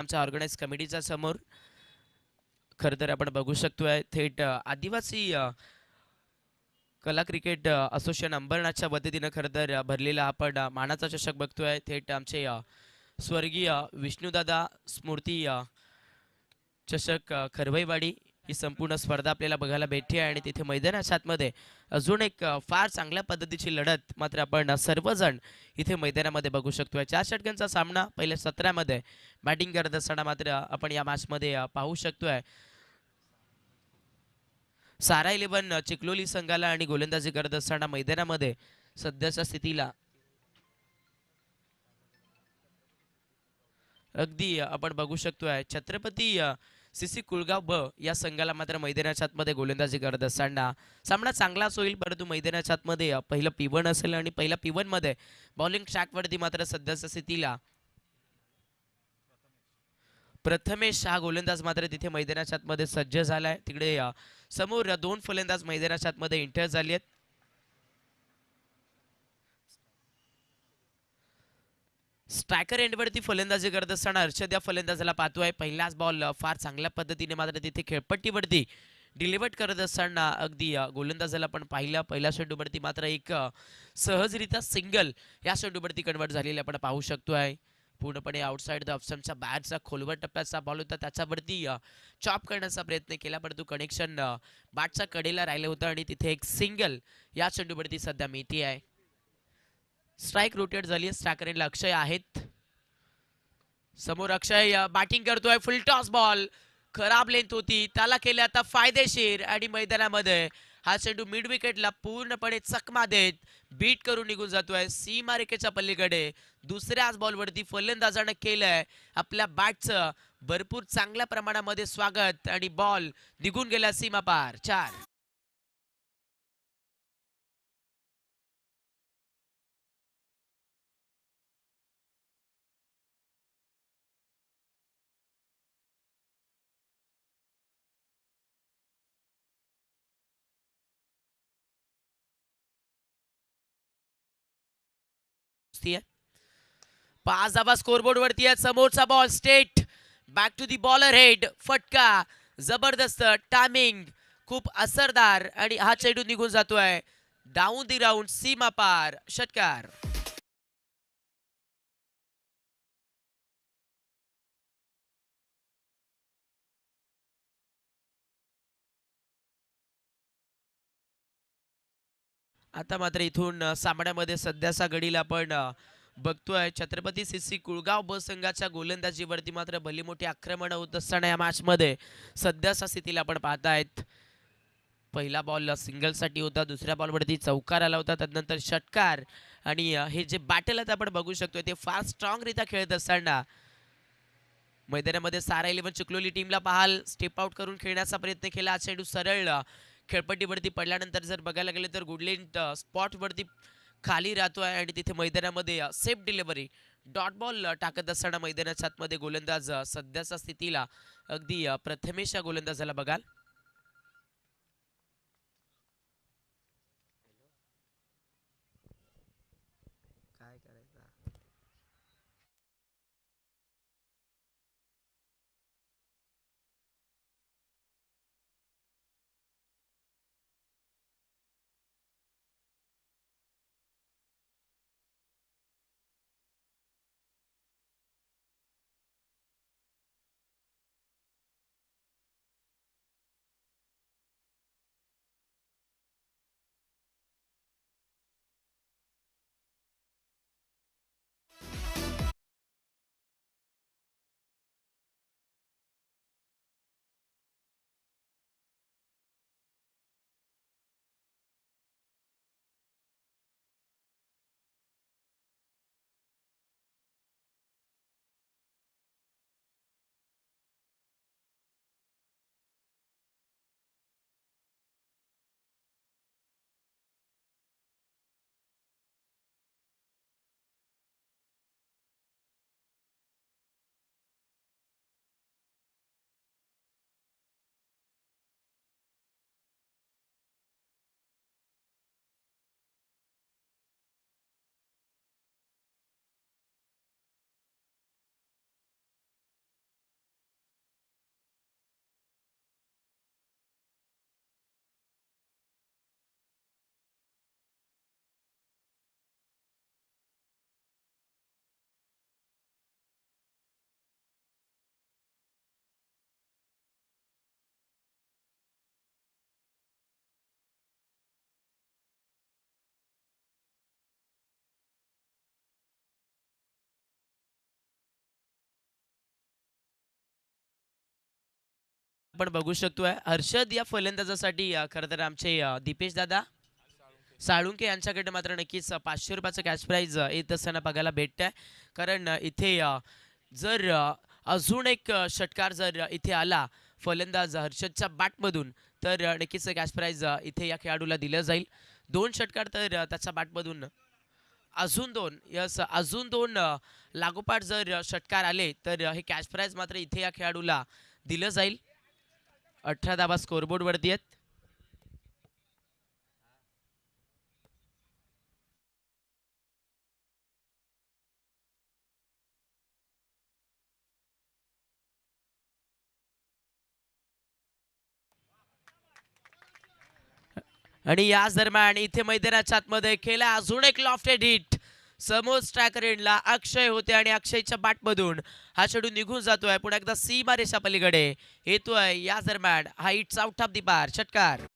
आमच्या ऑर्गनाइज कमिटीच्या समोर खरं तर आपण बघू शकतोय थेट आदिवासी कला क्रिकेट असोसिएशन अंबरनाथच्या वतीनं खरं तर भरलेला आपण मानाचा चषक बघतोय. थेट आमचे स्वर्गीय विष्णुदादा स्मृती चषक खरवईवाडी ही संपूर्ण स्पर्धा आपल्याला बघायला भेटते आहे आणि तिथे मैदानाच्या आतमध्ये अजून एक फार चांगल्या पद्धतीची लढत मात्र आपण सर्वजण इथे मैदानामध्ये बघू शकतोय. 4 षटकांचा सामना पहिल्या सत्रामध्ये बॅटिंग करत असताना मात्र आपण या मॅचमध्ये पाहू शकतोय सारा इलेव्हन चिखलोली संघाला आणि गोलंदाजी करत असताना मैदानामध्ये सध्याच्या स्थितीला अगदी आपण बघू शकतोय छत्रपती सीसी कुळगाव ब या संघाला मात्र मैदानाच्या आतमध्ये गोलंदाजी करत असताना सामना चांगलाच होईल, परंतु मैदानाच्या आतमध्ये पहिलं P1 असेल आणि पहिल्या P1 मध्ये बॉलिंग ट्रॅकवरती मात्र सध्याच्या स्थितीला प्रथमेश हा गोलंदाज मात्र तिथे मैदानाच्या आतमध्ये सज्ज झालाय. तिकडे समोर दोन फलंदाज मैदानाच्या आतमध्ये एंटर झाले आहेत. स्ट्रायकर एंडवरती फलंदाजी करत असताना हर्षद या फलंदाजाला पाहतोय. पहिलाच बॉल फार चांगल्या पद्धतीने मात्र तिथे खेळपट्टीवरती डिलिव्हर करत असताना अगदी गोलंदाजाला पण पाहिलं. पहिल्या चेंडूवरती मात्र एक सहजरित्या सिंगल या चेंडूवरती कन्वर्ट झालेले आपण पाहू शकतोय. पूर्णपणे आउटसाइड द ऑप्शनच्या बॅटचा खोलवर टप्प्याचा बॉल होता, त्याच्यावरती चॉप करण्याचा प्रयत्न केला, परंतु कनेक्शन बॅटच्या कडेला राहिलं होतं आणि तिथे एक सिंगल या चेंडूवरती सध्या मिळते आहे. स्ट्राईक रोटेट झाली. स्ट्रायकर अक्षय आहेत समोर. अक्षय बॅटिंग करतोय. फुल टॉस बॉल खराब लेंथ होती, त्याला केले आता फायदेशीर आणि मैदानामध्ये हा चेंडू मिड विकेटला पूर्णपणे चकमा देत बीट करून निघून जातोय सीमारेखेच्या पलीकडे. दुसऱ्याच बॉलवरती फलंदाजानं केलंय आपल्या बॅटचं भरपूर चांगल्या प्रमाणामध्ये स्वागत आणि बॉल निघून गेला सीमा पार. 4. पाच धावा स्कोरबोर्ड वरती आहे. समोरचा ball straight back to the bowler head. फटका जबरदस्त टायमिंग खूप असरदार आणि हा चेंडू निघून जातोय डाऊन दी राऊंड सीमा पार. षटकार. आता मात्र इथून सामन्यामध्ये सध्याचा घडीला आपण बघतोय छत्रपती सीसी कुळगाव ब संघाच्या गोलंदाजीवरती मात्र भली मोठी आक्रमण होत असताना या मॅच मध्ये सध्याच्या स्थितीला आपण पाहतायत. पहिला बॉल सिंगल साठी होता, दुसऱ्या बॉलवरती चौकार आला होता, त्यानंतर षटकार आणि हे जे बॅटल आता आपण बघू शकतोय ते फार स्ट्रॉंग रित्या खेळत असताना मैदानामध्ये सारा इलेव्हन चिखलोली टीमला पाहाल स्टेप आउट करून खेळण्याचा प्रयत्न केला. चेंडू सरळ खेळपट्टीवरती पडल्यानंतर जर बघायला गेलं तर गुडलेंड स्पॉटवरती खाली राहतोय आणि तिथे मैदानामध्ये सेफ डिलिव्हरी डॉट बॉल टाकत असताना मैदानाच्या आतमध्ये गोलंदाज सध्याच्या स्थितीला अगदी प्रथमेश या गोलंदाजाला बघाल. काय करायचं. आपण बघू शकतोय हर्षद या फलंदाजासाठी खरं तर आमचे दीपेश दादा साळुंके यांच्याकडे मात्र नक्कीच 500 रुपयाचं कॅश प्राईज येत असताना बघायला भेटत आहे. कारण इथे जर अजून एक षटकार जर इथे आला फलंदाज हर्षदच्या बॅटमधून तर नक्कीच कॅश प्राईज इथे या खेळाडूला दिलं जाईल. 2 षटकार तर त्याच्या बॅटमधून अजून दोन लागोपाठ जर षटकार आले तर हे कॅश प्राईज मात्र इथे या खेळाडूला दिलं जाईल. 18 धावा स्कोरबोर्ड वरती आहेत. आणि याच दरम्यान इथे मैदानाच्या आतमध्ये केला अजून एक लॉफ्टेड हिट समोर स्ट्रायकर एंडला अक्षय होते आणि अक्षयच्या बॅटमधून हा चेंडू निघून जातोय. पुन्हा एकदा सीमा रेषा पलीकडे येतोय. याच दरम्यान हा हिट आउट ऑफ दी बार षटकार.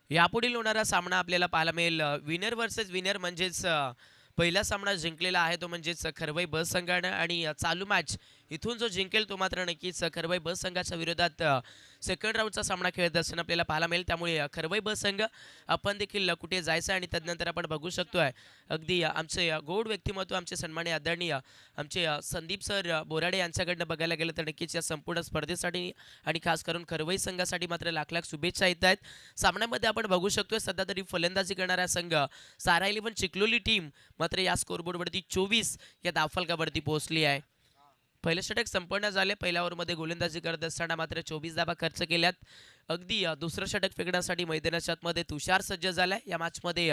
यापुढील होणारा सामना आपल्याला पाहायला मिळेल विनर वर्सेस विनर म्हणजेच पहिला सामना जिंकलेला आहे तो म्हणजेच खरवई ब संघानं आणि चालू मॅच इथून जो जिंकेल तो मात्र नक्कीच खरवई ब संघाच्या विरोधात सेकंड राऊंडचा सामना खेळत असताना आपल्याला पाहायला मिळेल. त्यामुळे खरवई ब संघ आपण देखील कुठे जायचं आणि त्यानंतर आपण बघू शकतोय अगदी आमचे गोड व्यक्तिमत्व आमचे सन्माननीय आदरणीय आमचे संदीप सर बोराडे यांच्याकडनं बघायला गेलं तर नक्कीच या संपूर्ण स्पर्धेसाठी आणि खास करून खरवई संघासाठी मात्र लाख लाख शुभेच्छा येत आहेत. सामन्यामध्ये आपण बघू शकतोय सध्या तरी फलंदाजी करणारा संघ सारा 11 चिखलोली टीम मात्र या स्कोरबोर्डवरती 24 या धावफलकावरती पोहोचली आहे. पहिलं षटक संपन्न झाले. पहिल्या ओव्हरमध्ये गोलंदाजी करत असताना मात्र 24 धावा खर्च केल्यात. अगदी दुसरं षटक फेकण्यासाठी मैदानाच्या आतमध्ये तुषार सज्ज झालाय. या मॅचमध्ये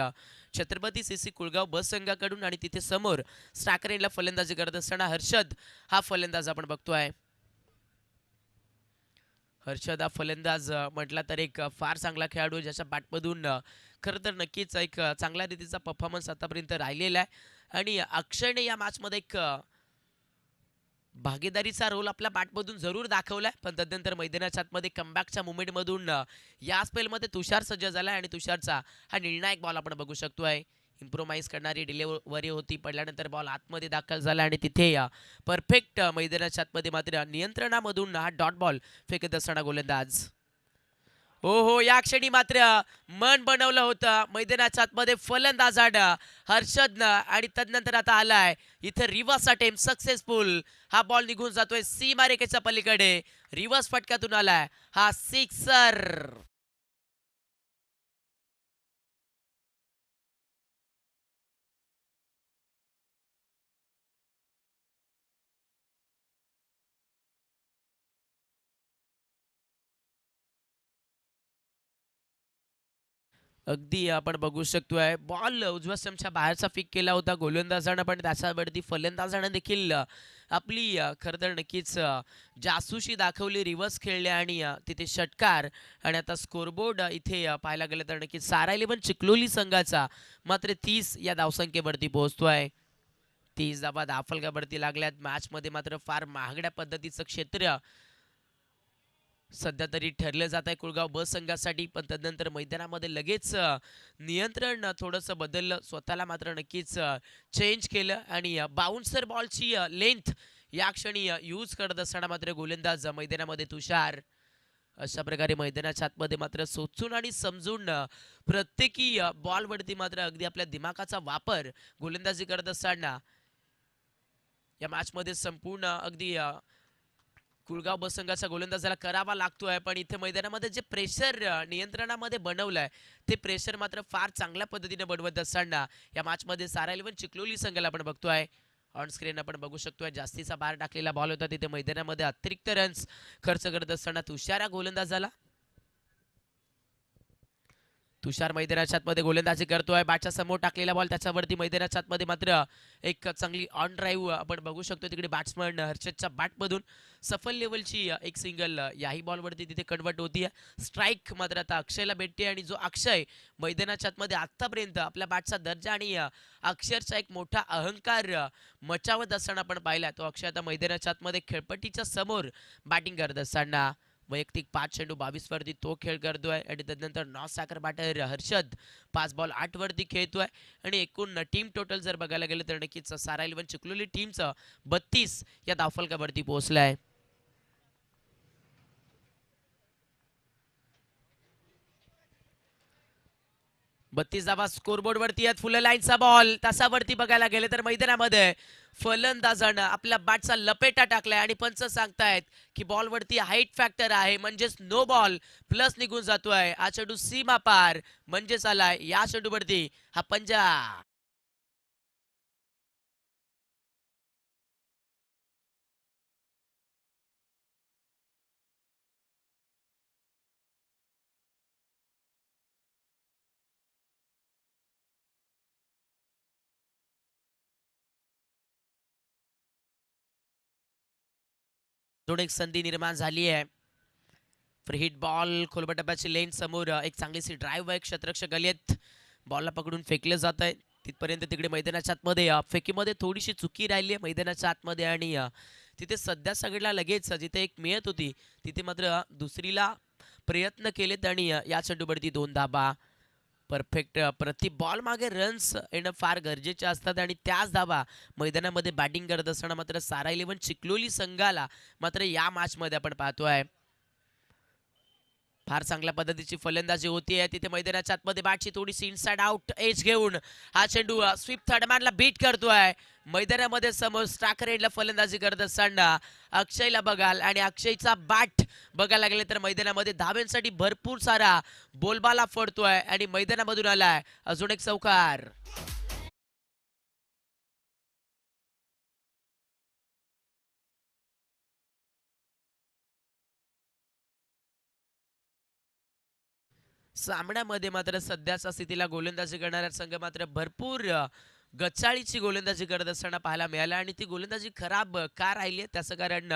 छत्रपती सीसी कुळगाव बस संघाकडून आणि तिथे समोर स्ट्रायकर फलंदाजी करत असताना हर्षद हा फलंदाज आपण बघतोय. हर्षद हा फलंदाज म्हटला तर एक फार चांगला खेळाडू ज्याच्या बॅटमधून खरं तर नक्कीच एक चांगल्या रीतीचा परफॉर्मन्स आतापर्यंत राहिलेला आहे आणि अक्षयने या मॅचमध्ये एक भागीदारीचा रोल आपल्या बॅटमधून जरूर दाखवलाय. पण तदनंतर मैदानाच्या आतमध्ये कमबॅकच्या मुवमेंटमधून या स्पेलमध्ये तुषार सज्ज झालाय आणि तुषारचा हा निर्णायक बॉल आपण बघू शकतोय. इम्प्रोमाइज करणारी डिलिव्हरी होती. पडल्यानंतर बॉल आतमध्ये दाखल झाला आणि तिथे परफेक्ट मैदानाच्या आतमध्ये मात्र नियंत्रणामधून हा डॉट बॉल फेकत असताना गोलंदाज हो हो या क्षणी मात्र मन बनवलं होतं मैदानाच्या आतमध्ये फलंदाजानं हर्षदनं आणि तदनंतर आता आलाय इथे रिव्हर्स अटेम्प्ट सक्सेसफुल. हा बॉल निघून जातोय सीमारेखेच्या पलीकडे. रिव्हर्स फटक्यातून आलाय हा सिक्सर. अगदी आपण बघू शकतोय बॉल उजव्या स्टंपच्या बाहेरचा फिक केला होता गोलंदाजानं पण त्याच्यावरती फलंदाजानं देखील आपली खरं तर नक्कीच जासूशी दाखवली. रिव्हर्स खेळले आणि तिथे षटकार आणि आता स्कोरबोर्ड इथे पाहायला गेलं तर नक्कीच सारा 11 चिखलोली संघाचा मात्र 30 या धावसंख्येवरती पोहोचतोय. 30 धावा धावफलकावरती लागल्यात. मॅचमध्ये मात्र फार महागड्या पद्धतीचं क्षेत्र सध्या तरी ठरलं जात आहे कुळगाव ब संघासाठी. पण तदनंतर मैदानामध्ये लगेच नियंत्रण थोडंसं बदललं. स्वतःला मात्र नक्कीच चेंज केलं आणि बाउन्सर बॉलची लेंथ या क्षणी यूज करत असताना मात्र गोलंदाज मैदानामध्ये तुषार. अशा प्रकारे मैदानाच्या आतमध्ये मात्र सोचून आणि समजून प्रत्येकी बॉलवरती मात्र अगदी आपल्या दिमागाचा वापर गोलंदाजी करत असताना या मॅचमध्ये संपूर्ण अगदी कुळगाव बस संघाचा गोलंदाजाला करावा लागतोय. पण इथे मैदानामध्ये जे प्रेशर नियंत्रणामध्ये बनवलंय ते प्रेशर मात्र फार चांगल्या पद्धतीने बनवत असताना या मॅचमध्ये सारा 11 चिखलोली संघाला आपण बघतोय. ऑन स्क्रीन आपण बघू शकतोय जास्तीचा बार टाकलेला बॉल होता. तिथे मैदानामध्ये अतिरिक्त रन्स खर्च करत असताना तुषार गोलंदाजाला तुषार मैदानाच्या आतमध्ये गोलंदाजी करतोय. बॅटच्या समोर टाकलेला बॉल त्याच्यावरती मैदानाच्या आतमध्ये मात्र एक चांगली ऑन ड्राईव्ह आपण बघू शकतो. तिकडे बॅट्समन हर्षदच्या बॅटमधून सफल लेवलची एक सिंगल याही बॉलवरती तिथे कन्वर्ट होतीये. स्ट्राईक मात्र आता अक्षयला भेटते आणि जो अक्षय मैदानाच्या आतमध्ये आतापर्यंत आपल्या बॅटचा दर्जा आणि अक्षरचा एक मोठा अहंकार मचावत असताना आपण पाहिला. तो अक्षय आता मैदानाच्या आतमध्ये खेळपट्टीच्या समोर बॅटिंग करत असताना वैयक्तिक 5 चेंडू 22 वरती तो खेळ करतोय आणि त्यानंतर नॉन सॅकर बॅटर हर्षद 5 बॉल 8 वरती खेळतोय आणि एकूण टीम टोटल जर बघायला गेलं तर नक्कीच सारा 11 चिखलोली टीमचं 32 या धावफलकावरती पोहोचलाय. 32 धावा स्कोरबोर्ड वरती आहेत. फुल लाईनचा बॉल तासावरती बघायला गेले तर मैदानामध्ये फलंदाजानं आपल्या बॅटचा लपेटा टाकलाय आणि पंच सांगतायत की बॉल वरती हाईट फॅक्टर आहे म्हणजेच नो बॉल प्लस निघून जातोय. हा चेंडू सीमा पार म्हणजेच आलाय या चेंडूवरती हा पंजा. दोन एक संधी निर्माण झाली आहे. फ्री हिट बॉल खोलबट डब्याची लेन समोर एक चांगलीशी ड्राईव्ह आहे. क्षेत्ररक्षक गलियत बॉलला पकडून फेकले जात आहे तिथपर्यंत. तिकडे मैदानाच्या आतमध्ये फेकीमध्ये थोडीशी चुकी राहिली आहे मैदानाच्या आतमध्ये आणि तिथे सध्या सगळ्याला लगेच जिथे एक मिळत होती तिथे मात्र दुसरीला प्रयत्न केलेत आणि या चेंडूवरती 2 धाबा. परफेक्ट प्रति बॉल मागे रन्स येणं फार गरजेचे असतात आणि त्याच धाबा मैदानामध्ये बॅटिंग करत असताना मात्र सारा 11 चिखलोली संघाला मात्र या मॅचमध्ये आपण पाहतोय फार चांगल्या पद्धतीची फलंदाजी होतीये. तिथे मैदानाच्या आतमध्ये बॅटची थोडीशी इनसाइड आउट एज घेऊन हा चेंडू स्वीप थर्डमॅनला बीट करतोय. मैदानामध्ये समोर स्ट्रायकर एंडला फलंदाजी करत असताना अक्षयला बघाल आणि अक्षयचा बॅट बघायला गेले तर मैदानामध्ये धाब्यांसाठी भरपूर सारा बोलबाला फडतोय आणि मैदानामधून आलाय अजून एक चौकार. सामन्यामध्ये मात्र सध्याच्या स्थितीला गोलंदाजी करणारा संघ मात्र भरपूर गचाळीची गोलंदाजी करत असताना पाहायला मिळाला आणि ती गोलंदाजी खराब का राहिली आहे त्याचं कारण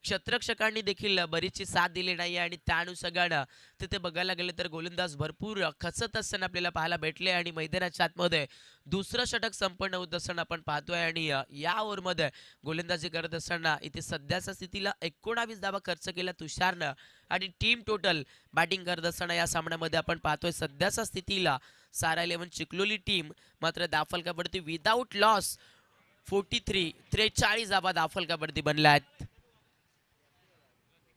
क्षेत्ररक्षकांनी देखील बरीचशी साथ दिली नाही आणि त्या अनुषंगानं तिथे बघायला गेलं तर गोलंदाज भरपूर खचत असताना आपल्याला पाहायला भेटले आणि मैदानाच्या आतमध्ये दुसरं षटक संपन्न होत असताना आपण पाहतोय आणि या ओव्हरमध्ये गोलंदाजी करत असताना इथे सध्याच्या स्थितीला 19 धावा खर्च केला तुषारनं आणि टीम टोटल बॅटिंग करत असताना या सामन्यामध्ये आपण पाहतोय सध्याच्या स्थितीला सारा 11 चिखलोली टीम मात्र धावफलकावरती विदाऊट लॉस 43 धावा धावफलकावरती बनल्या आहेत.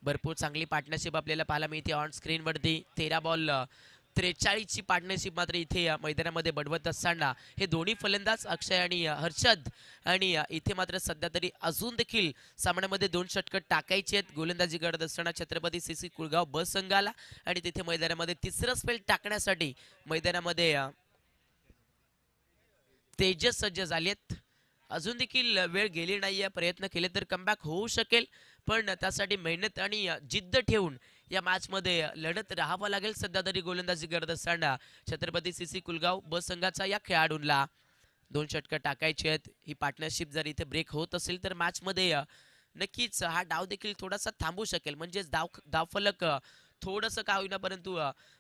भरपूर चांगली पार्टनरशिप आपल्याला पाहायला मिळते ऑन स्क्रीन वरती. 13 बॉल 43 ची पार्टनरशिप मात्र इथे मैदानामध्ये बडवत असताना हे दोन्ही फलंदाज अक्षय आणि हर्षद आणि इथे मात्र सध्या तरी अजून देखील सामन्यामध्ये 2 षटकं टाकायची आहेत गोलंदाजी करत असताना छत्रपती सीसी कुळगाव ब संघाला आणि तिथे मैदानामध्ये तिसरं स्पेल टाकण्यासाठी मैदानामध्ये तेजस सज्ज झालेत. अजून देखील वेळ गेली नाहीये. प्रयत्न केले तर कमबॅक होऊ शकेल पण त्यासाठी मेहनत आणि जिद्द ठेवून या मॅच मध्ये लढत राहावं लागेल. सध्या तरी गोलंदाजी करत असताना छत्रपती सीसी कुलगाव ब संघाचा या खेळाडूंना 2 षटकं टाकायची आहेत. ही पार्टनरशिप जर इथे ब्रेक होत असेल तर मॅच मध्ये नक्कीच हा डाव देखील थोडासा थांबू शकेल म्हणजेच धावफलक थोडंसं का होईना परंतु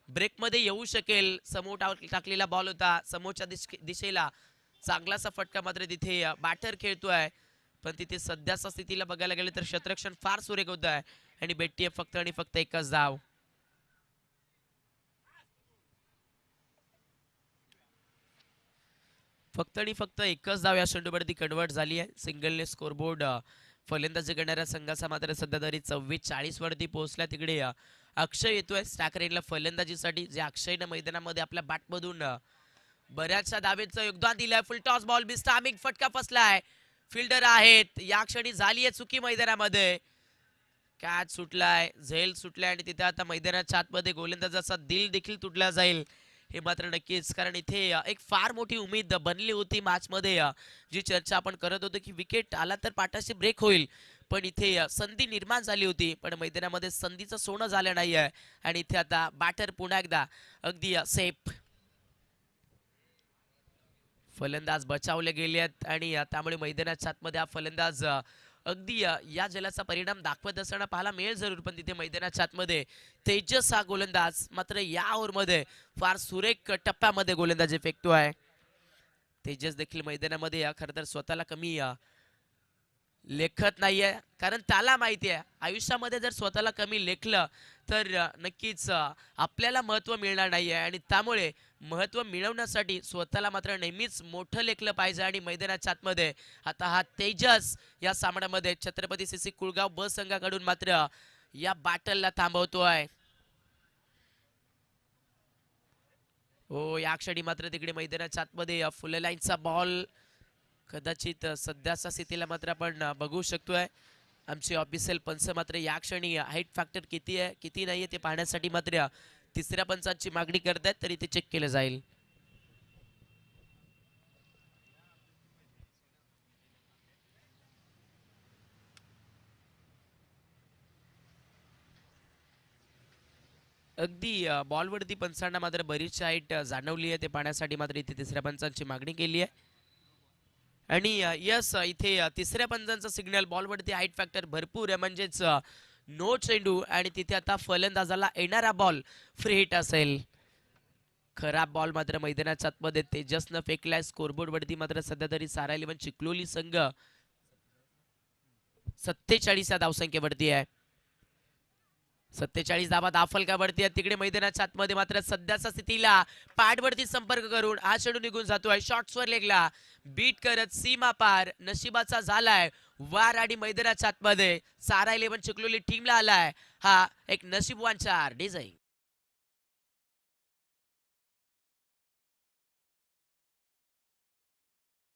ब्रेक मध्ये येऊ शकेल. समोर टाकलेला बॉल होता समोरच्या दिशेला चांगलासा फटका मात्र तिथे बॅटर खेळतोय पण तिथे सध्याच्या स्थितीला बघायला गेले तर क्षेत्ररक्षण फार सुरेख होत आहे आणि भेटतीये फक्त आणि फक्त एकच धाव. फक्त आणि फक्त एकच धाव या चेंडूवरती कन्वर्ट झाली आहे. सिंगलने स्कोरबोर्ड फलंदाजी करणाऱ्या संघाचा मात्र सध्या तरी 44 वरती पोहोचला. तिकडे अक्षय येतोय स्ट्रायकर एंडला फलंदाजीसाठी जे अक्षयनं मैदानामध्ये आपल्या बॅटमधून बऱ्याचशा धावेचं योगदान दिलंय. फुल टॉस बॉल बिस्टामिक फटका फसलाय. फिल्डर आहेत या क्षणी झाली आहे चुकी मैदानामध्ये. कॅच सुटलाय झेल सुटलाय आणि तिथे आता मैदानाच्या आतमध्ये गोलंदाजाचा दिल देखील तुटला जाईल हे मात्र नक्कीच, कारण इथे एक फार मोठी उमेद बनली होती मॅच मध्ये, जी चर्चा आपण करत होतो की विकेट आला तर पाठाशी ब्रेक होईल, पण इथे संधी निर्माण झाली होती, पण मैदानामध्ये संधीचं सोनं झालं नाहीये. आणि इथे आता बॅटर पुन्हा एकदा अगदी सेफ, फलंदाज बचावले गेले आहेत आणि त्यामुळे मैदानाच्या आतमध्ये हा फलंदाज अगदी या जलाचा परिणाम दाखवत असताना पाहायला मिळेल जरूर, पण तिथे मैदानाच्या आतमध्ये तेजस हा गोलंदाज मात्र या ओव्हरमध्ये फार सुरेख टप्प्यामध्ये गोलंदाजी फेकतोय. तेजस देखील मैदानामध्ये खरं तर स्वतःला कमी लेखत नाहीये, कारण त्याला माहिती आहे आयुष्यामध्ये जर स्वतःला कमी लेखलं तर नक्कीच आपल्याला महत्त्व मिळणार नाहीये, आणि त्यामुळे महत्त्व मिळवण्यासाठी स्वतःला मात्र नेहमीच मोठं लेखलं पाहिजे. आणि मैदानाच्या आतमध्ये आता हा तेजस या सामन्यामध्ये छत्रपती सीसी कुळगाव ब संघाकडून मात्र या बॅटलला थांबवतोय. हो, या क्षणी मात्र तिकडे मैदानाच्या आतमध्ये फुल लाईनचा बॉल कदाचित सध्याच्या स्थितीला मात्र आपण बघू शकतोय. आमचे ऑफिशियल पंच मात्र या क्षणी हाईट फॅक्टर किती आहे किती नाहीये ते पाहण्यासाठी मात्र तिसऱ्या पंचाची मागणी करतायत, तरी ते चेक केलं जाईल. अगदी बॉलवरती पंचांना मात्र बरीच हाईट जाणवली आहे, ते पाहण्यासाठी मात्र इथे तिसऱ्या पंचांची मागणी केली आहे. आणि यस, इथे तिसऱ्या पंचांचा सिग्नल बॉलवरती हाईट फॅक्टर भरपूर आहे, म्हणजेच नो चेंडू, आणि तिथे आता फलंदाजाला येणारा बॉल फ्री हिट असेल. खराब बॉल मात्र मैदानाच्या आतमध्ये तेजसनं फेकलाय. स्कोरबोर्ड वरती मात्र सध्या तरी सारा इलेव्हन चिखलोली संघ 47 या धावसंख्येवरती आहे. 47 धावा दाफलकावरती आहेत. तिकडे मैदानाच्या आतमध्ये मात्र सध्याच्या स्थितीला पॅडवरती संपर्क करून हा चेंडू निघून जातोय. शॉट्सवर लेगला बीट करत सीमा पार नशिबाचा झालाय वार, आणि मैदानाच्या आतमध्ये सारा इलेव्हन चिखलोली टीमला आलाय हा एक नशीबवान चार डिझाईन.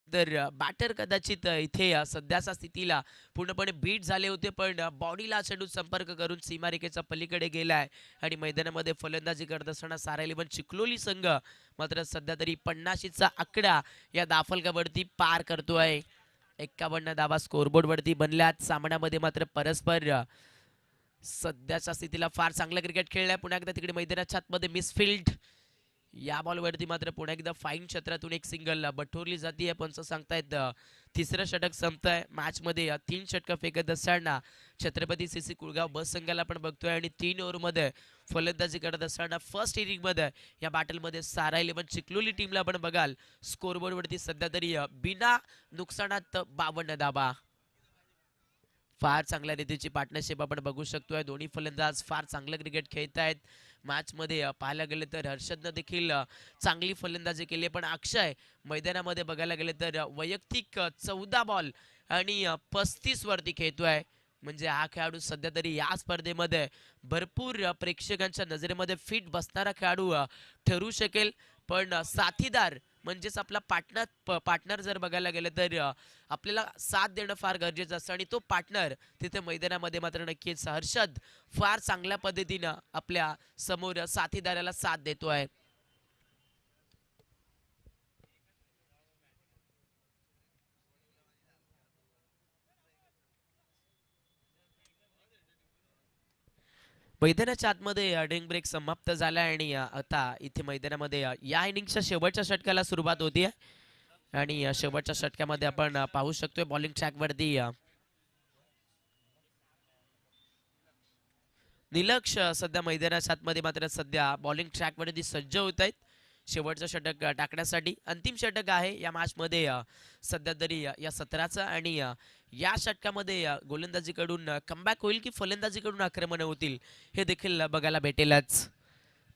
तर बॅटर कदाचित इथे सध्याच्या स्थितीला पूर्णपणे बीट झाले होते, पण बॉडीला चेंडू संपर्क करून सीमारेखेच्या पलीकडे गेलाय. आणि मैदानामध्ये फलंदाजी करत असताना सारा इलेव्हन चिखलोली संघ मात्र सध्या तरी 50चा आकडा या दाफलकावरती पार करतोय. 51 धावा स्कोरबोर्ड वरती बनल्यात. सामन्यामध्ये मात्र परस्पर सध्याच्या स्थितीला फार चांगलं क्रिकेट खेळलंय. पुन्हा एकदा तिकडे मैदानाच्या आतमध्ये मिसफिल्ड, या बॉलवरती मात्र पुन्हा एकदा फाईन क्षेत्रातून एक सिंगल बठोरली जाते. पंच सांगतायत तिसरं षटक संपतंय. मॅच मध्ये 3 षटकं फेकत असताना छत्रपती सीसी कुळगाव बस संघाला पण बघतोय, आणि 3 ओव्हरमध्ये फलंदाजी करत असताना फर्स्ट इनिंग मध्ये या बॅटलमध्ये सारा इलेव्हन चिखलोली टीमला पण बघाल स्कोरबोर्ड वरती सध्या तरी बिना नुकसानात 52 धाबा. फार चांगल्या रीतीची पार्टनरशिप आपण बघू शकतोय. दोन्ही फलंदाज फार चांगलं क्रिकेट खेळत आहेत. मॅच मध्ये पाहायला गेले तर हर्षदनं देखील चांगली फलंदाजी केली, पण अक्षय मैदानामध्ये बघायला गेले तर वैयक्तिक 14 बॉल आणि 35 वरती खेळतोय. म्हणजे हा खेळाडू सध्या तरी या स्पर्धेमध्ये भरपूर प्रेक्षकांच्या नजरेमध्ये फिट बसणारा खेळाडू ठरू शकेल. पण साथीदार म्हणजेच आपला पार्टनर जर बघायला गेलं तर आपल्याला साथ देणं फार गरजेचं असतं, आणि तो पार्टनर तिथे मैदानामध्ये मात्र नक्कीच हर्षद फार चांगल्या पद्धतीनं आपल्या समोर साथीदाराला साथ देतोय. मैदानाच्या आतमध्ये ड्रिंक ब्रेक समाप्त झाला, आणि आता इथे मैदानामध्ये या इनिंगच्या शेवटच्या षटकाला सुरुवात होती. आणि शेवटच्या षटकामध्ये आपण पाहू शकतोय बॉलिंग ट्रॅकवरती निलक्ष सध्या मैदानाच्या आतमध्ये मात्र सध्या बॉलिंग ट्रॅकवरती सज्ज होत आहेत शेवटचं षटक टाकण्यासाठी. अंतिम षटक आहे या मॅचमध्ये सध्या तरी या सत्राचं, आणि या षटकामध्ये गोलंदाजीकडून कमबॅक होईल की फलंदाजीकडून आक्रमण होतील हे देखील बघायला भेटेलच.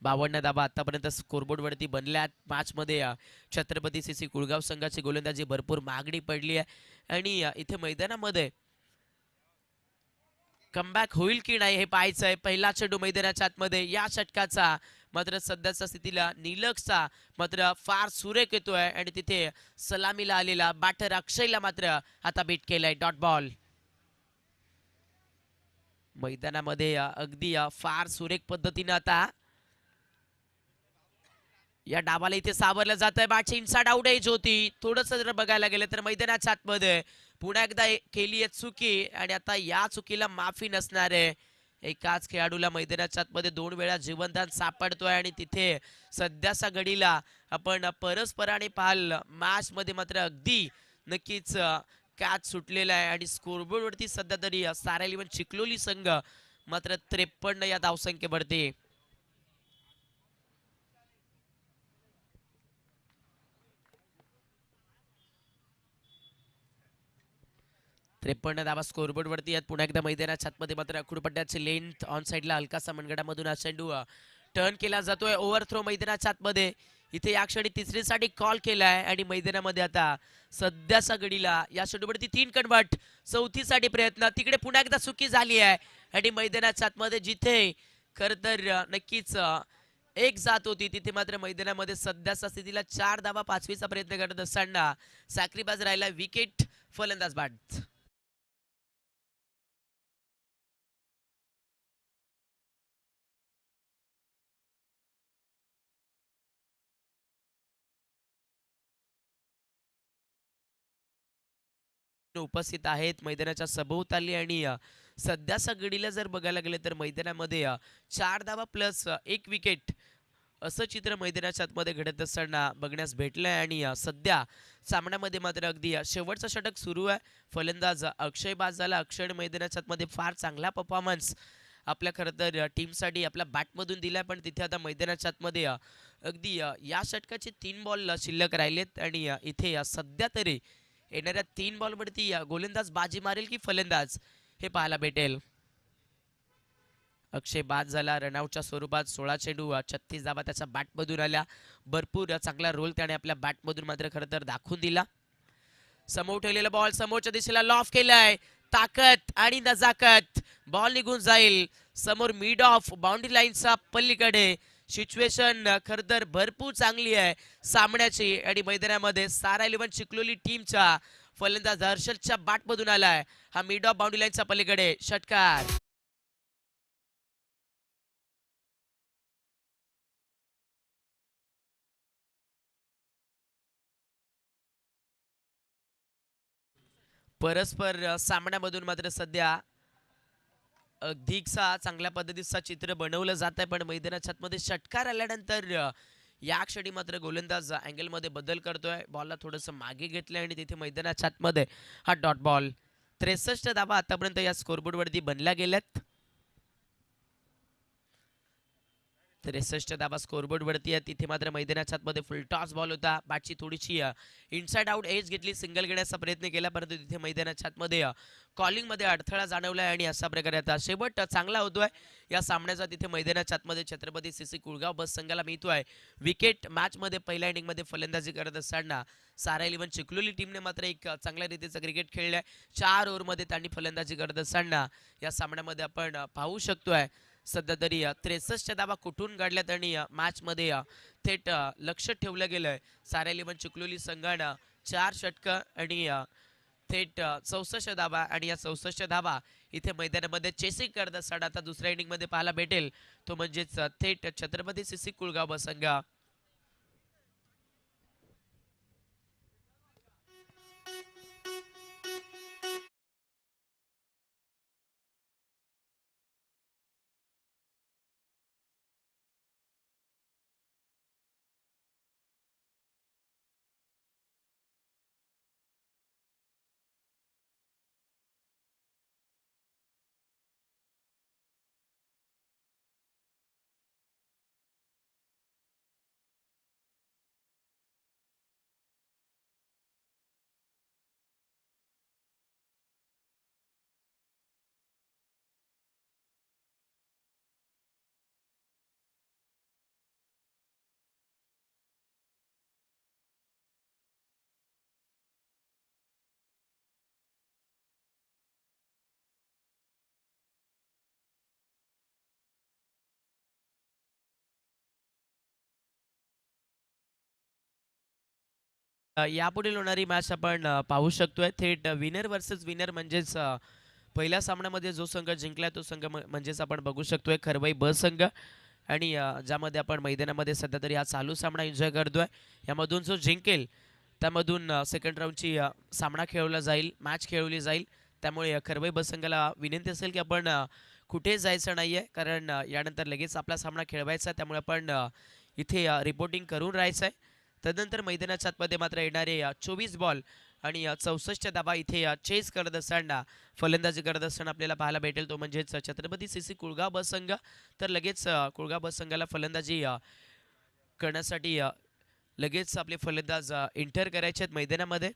52 धाबा आतापर्यंत स्कोरबोर्ड वरती बनल्यात. मॅच मध्ये छत्रपती सीसी कुळगाव संघाची गोलंदाजी भरपूर मागणी पडली आहे, आणि इथे मैदानामध्ये कमबॅक होईल की नाही हे पाहायचं आहे. पहिला चेंडू मैदानाच्या आतमध्ये या षटकाचा मात्र सध्याच्या स्थितीला निलक्सचा मात्र फार सुरेख येतोय, आणि तिथे सलामीला आलेला बॅटर अक्षयला मात्र आता बीट केलाय. Dot ball. मैदानामध्ये अगदी फार सुरेख पद्धतीने आता या डावाला इथे सावरलं जात आहे. बॅटची इनसाइड आउट एज होती. थोडस जर बघायला गेलं तर मैदानाच्या आतमध्ये पुन्हा एकदा केली आहे चुकी आणि आता या चुकीला माफी नसणार आहे. एकाच खेळाडूला मैदानाच्या आतमध्ये 2 वेळा जीवनदान सापडतोय आणि तिथे सध्याच्या घडीला आपण परस्पराने पाहाल मॅच मध्ये मात्र अगदी नक्कीच कॅच सुटलेला आहे आणि स्कोरबोर्ड वरती सध्या तरी सारा इलेव्हन चिखलोली संघ मात्र 53 या धावसंख्येवरती. 53 धावा स्कोरबोर्ड वरती आहेत. पुन्हा एकदा मैदानाच्या आतमध्ये मात्र अकुडपट्ट्याची लेंथ ऑन साईडला हलकासा मनगडामधून हा चेंडू टर्न केला जातोय. ओव्हर थ्रो मैदानाच्या आतमध्ये इथे या क्षणी तिसरीसाठी कॉल केलाय आणि मैदानामध्ये आता सध्याच्या घडीला या चेंडूवरती 3 कन्वर्ट. चौथीसाठी प्रयत्न तिकडे पुन्हा एकदा चुकी झाली आहे आणि मैदानाच्या आतमध्ये जिथे खर तर नक्कीच एक जात होती तिथे मात्र मैदानामध्ये सध्याच्या स्थितीला 4 धावा 5वीचा प्रयत्न करत असताना साखरीबाज राहिला विकेट फलंदाज बाद. उपस्थित आहेत मैदानाच्या सभोवताली आणि सध्याच्या घडीला जर बघायला गेले तर मैदानामध्ये 4 धावा प्लस 1 विकेट असं चित्र मैदानाच्या आतमध्ये घडत असताना बघण्यास भेटलंय आणि सध्या सामन्यामध्ये मात्र अगदी शेवटचं षटक सुरू आहे. फलंदाज अक्षय बाद झाला. अक्षय मैदानाच्या आतमध्ये फार चांगला परफॉर्मन्स आपल्या खरं तर टीमसाठी आपल्या बॅटमधून दिलाय पण तिथे आता मैदानाच्या आतमध्ये अगदी या षटकाचे 3 बॉल शिल्लक राहिलेत आणि इथे सध्या तरी येणाऱ्या 3 बॉलवरती गोलंदाज बाजी मारेल की फलंदाज हे पाहायला भेटेल. अक्षय बाद झाला रनआउटच्या स्वरूपात. 16 चेंडू 36 धावा त्याच्या बॅटमधून आल्या. भरपूर चांगला रोल त्याने आपल्या बॅटमधून मात्र खरं तर दाखवून दिला. समोर ठेवलेला बॉल समोरच्या दिशेला लॉफ केलाय. ताकद आणि नजाकत. बॉल निघून जाईल समोर मिड ऑफ बाउंड्री लाईनच्या पलीकडे. सिच्युएशन खरं तर भरपूर चांगली आहे सामन्याची आणि मैदानामध्ये सारा इलेव्हन चिखलोली टीमच्या फलंदाज हर्षलच्या बॅटमधून आलाय हा मिड ऑफ बाउंड्री लाईनच्या पलीकडे षटकार. परस्पर सामन्यामधून मात्र सध्या अधिकचा चांगल्या पद्धतीचा चित्र बनवलं जात आहे पण मैदानाच्या आतमध्ये षटकार आल्यानंतर या क्षणी मात्र गोलंदाज अँगल मध्ये बदल करतोय. बॉलला थोडंसं मागे घेतलंय आणि तिथे मैदानाच्या आतमध्ये हा डॉट बॉल. 63 धावा आतापर्यंत या स्कोरबोर्ड वरती बनल्या गेल्यात. 63 धावा स्कोरबोर्ड वरती आहे. तिथे मात्र मैदानाच्या आतमध्ये फुल टॉस बॉल होता. बॅटची थोडीशी इनसाइड आउट एज घेतली. सिंगल घेण्याचा प्रयत्न केला परंतु तिथे मैदानाच्या आतमध्ये कॉलिंग मध्ये अडथळा जाणवलाय आणि अशा प्रकारे आता शेवट चांगला होतोय या सामन्याचा. तिथे मैदानाच्या आतमध्ये छत्रपती सीसी कुळगाव बस संघाला मिळतोय विकेट. मॅच मध्ये पहिल्या इनिंग मध्ये फलंदाजी करत असताना सारा इलेव्हन चिखलोली टीमने मात्र एक चांगल्या रीतीचं क्रिकेट खेळलंय. 4 ओव्हर मध्ये त्यांनी फलंदाजी करत असताना या सामन्यामध्ये आपण पाहू शकतोय सध्या तरी 63 धावा कुठून काढल्यात आणि मॅच मध्ये थेट लक्ष ठेवलं गेलंय सारा इलेव्हन चिखलोली संघानं. 4 षटक आणि थेट 64 धावा आणि या 64 धावा इथे मैदानामध्ये चेसिंग करत असताना आता दुसऱ्या इनिंग मध्ये पाहायला भेटेल तो म्हणजेच थेट छत्रपती सीसी कुळगाव संघ. यापुढील होणारी मॅच आपण पाहू शकतोय थेट विनर वर्सेस विनर म्हणजेच पहिल्या सामन्यामध्ये जो संघ जिंकलाय तो संघ म्हणजेच आपण बघू शकतोय खरवाई ब संघ आणि ज्यामध्ये आपण मैदानामध्ये सध्या तरी हा चालू सामना एन्जॉय करतोय. यामधून जो जिंकेल त्यामधून सेकंड राऊंडची सामना खेळवला जाईल, मॅच खेळवली जाईल. त्यामुळे खरवई बसंगाला विनंती असेल की आपण कुठे जायचं नाहीये, कारण यानंतर लगेच आपला सामना खेळवायचा आहे. त्यामुळे आपण इथे रिपोर्टिंग करून राहायचं आहे. तदनंतर मैदानाच्या आतमध्ये मात्र येणारे 24 बॉल आणि 64 धावा इथे चेस करत असताना, फलंदाजी करत असताना आपल्याला पाहायला भेटेल, तो म्हणजेच छत्रपती सीसी कुळगाव बसंग. तर लगेच कुळगाव बसंगाला फलंदाजी करण्यासाठी लगेच आपले फलंदाज एंटर करायचे आहेत मैदानामध्ये.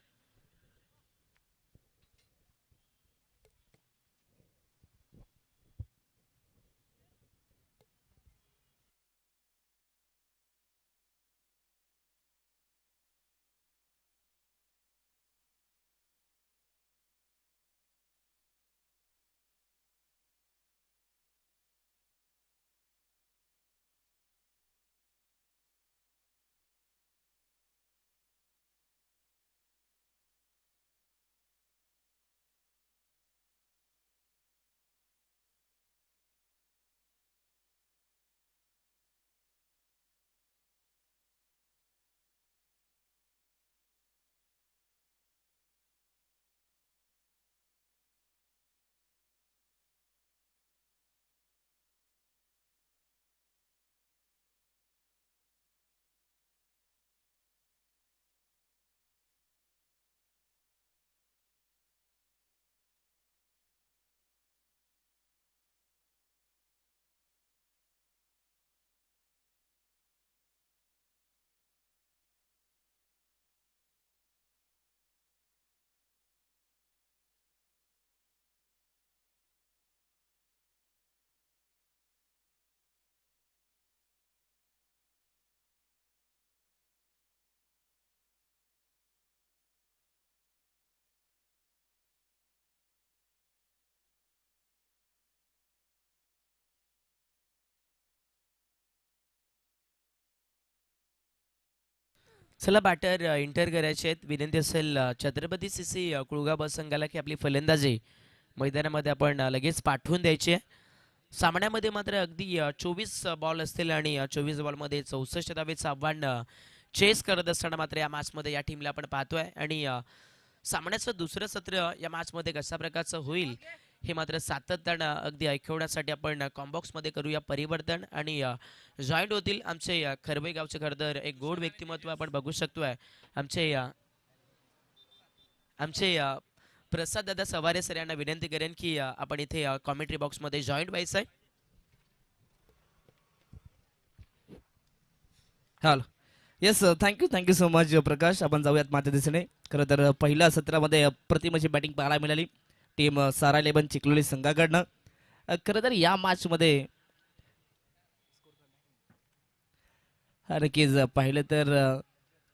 चला बॅटर एंटर करायचे आहेत. विनंती असेल छत्रपती सीसी कुळगाव बसंगाला की आपली फलंदाजी मैदानामध्ये आपण लगेच पाठवून द्यायची आहे. सामन्यामध्ये मात्र अगदी 24 बॉल असतील आणि 24 बॉलमध्ये 64 धावेचं आव्हान चेस करत असताना मात्र या मॅचमध्ये या टीमला आपण पाहतोय. आणि सामन्याचं दुसरं सत्र या मॅचमध्ये कशा प्रकारचं होईल हे मात्र सातत्यानं अगदी ऐकवण्यासाठी आपण कॉम्बॉक्समध्ये करूया परिवर्तन. आणि जॉईंट होतील आमचे खरबई गावचे खरतर एक गोड व्यक्तिमत्व आपण बघू शकतोय, आमचे आमचे प्रसाद दादा सवारे सर यांना विनंती करेन की आपण इथे कॉमेंट्री बॉक्समध्ये जॉईंट व्हायचं आहे. Hello. Yes, thank you so much Prakash. आपण जाऊयात माझ्या दिशेने. खरं तर पहिल्या सत्रामध्ये अप्रतिम अशी बॅटिंग पाहायला मिळाली टीम सारा 11 चिखलोली संघाकडनं. खरं तर या मॅचमध्ये नक्कीच पाहिलं तर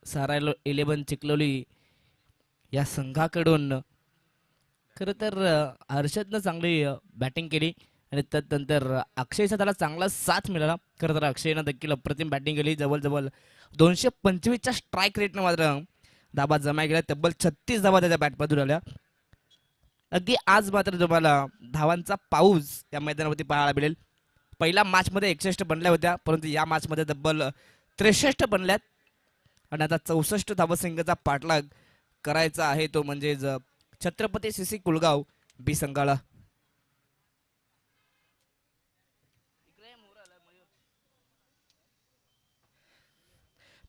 सारा 11 चिखलोली या संघाकडून खरं तर हर्षदनं चांगली बॅटिंग केली आणि त्यानंतर अक्षयचा त्याला चांगला साथ मिळाला. खरं तर अक्षयनं देखील अप्रतिम बॅटिंग केली. जवळजवळ 225च्या स्ट्राईक रेटनं मात्र धाबा जमा केल्या. तब्बल 36 धाबा त्याच्या बॅटमधून आल्या. अगदी आज मात्र तुम्हाला धावांचा पाऊस या मैदानावरती पाहायला मिळेल. पहिल्या मॅचमध्ये 61 बनल्या होत्या, परंतु या मॅचमध्ये तब्बल 63 बनल्यात आणि आता 64 धावसंख्येचा पाठलाग करायचा आहे, तो म्हणजे छत्रपती सीसी कुळगाव बी संघाला.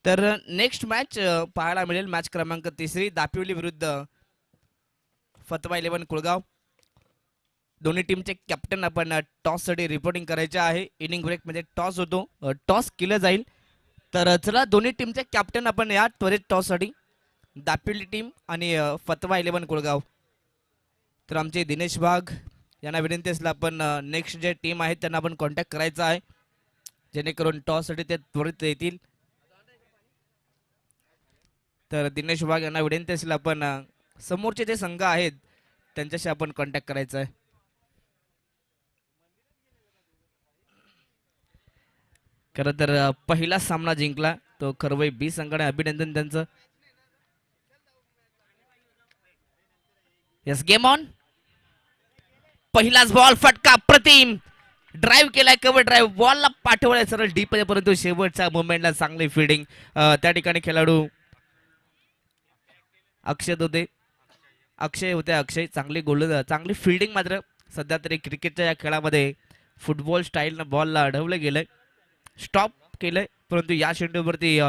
तर नेक्स्ट मॅच पाहायला मिळेल. मॅच क्रमांक 3 दापिवली विरुद्ध फतवा 11 कुळगाव. दोन्ही टीमचे कॅप्टन आपण टॉससाठी रिपोर्टिंग करायचे आहे. इनिंग ब्रेक म्हणजे टॉस होतो, टॉस केलं जाईल. तर चला दोन्ही टीमचे कॅप्टन आपण या त्वरित टॉससाठी, दापिवली टीम आणि फतवा 11 कुळगाव. तर आमचे दिनेश वाघ यांना विनंती असेल आपण नेक्स्ट जे टीम आहेत त्यांना आपण कॉन्टॅक्ट करायचा आहे, जेणेकरून टॉससाठी ते त्वरित येतील. तर दिनेश वाघ यांना विनंती असेल आपण समोरचे जे संघ आहेत त्यांच्याशी आपण कॉन्टॅक्ट करायचा आहे. खरं तर पहिला सामना जिंकला तो खरवई बी संघाने, अभिनंदन त्यांचं. Yes, game on. पहिलाच बॉल फटका, प्रतिम ड्राईव्ह केलाय, कव्हर ड्राईव्ह, बॉलला पाठवलाय सरळ डीप मध्ये, परंतु शेवटच्या मुवमेंटला चांगली फिल्डिंग त्या ठिकाणी खेळाडू अक्षय चांगली चांगली फिल्डिंग मात्र सध्या तरी क्रिकेटच्या या खेळामध्ये फुटबॉल स्टाईलनं बॉलला अडवलं गेलंय, स्टॉप केलंय, परंतु या चेंडूवरती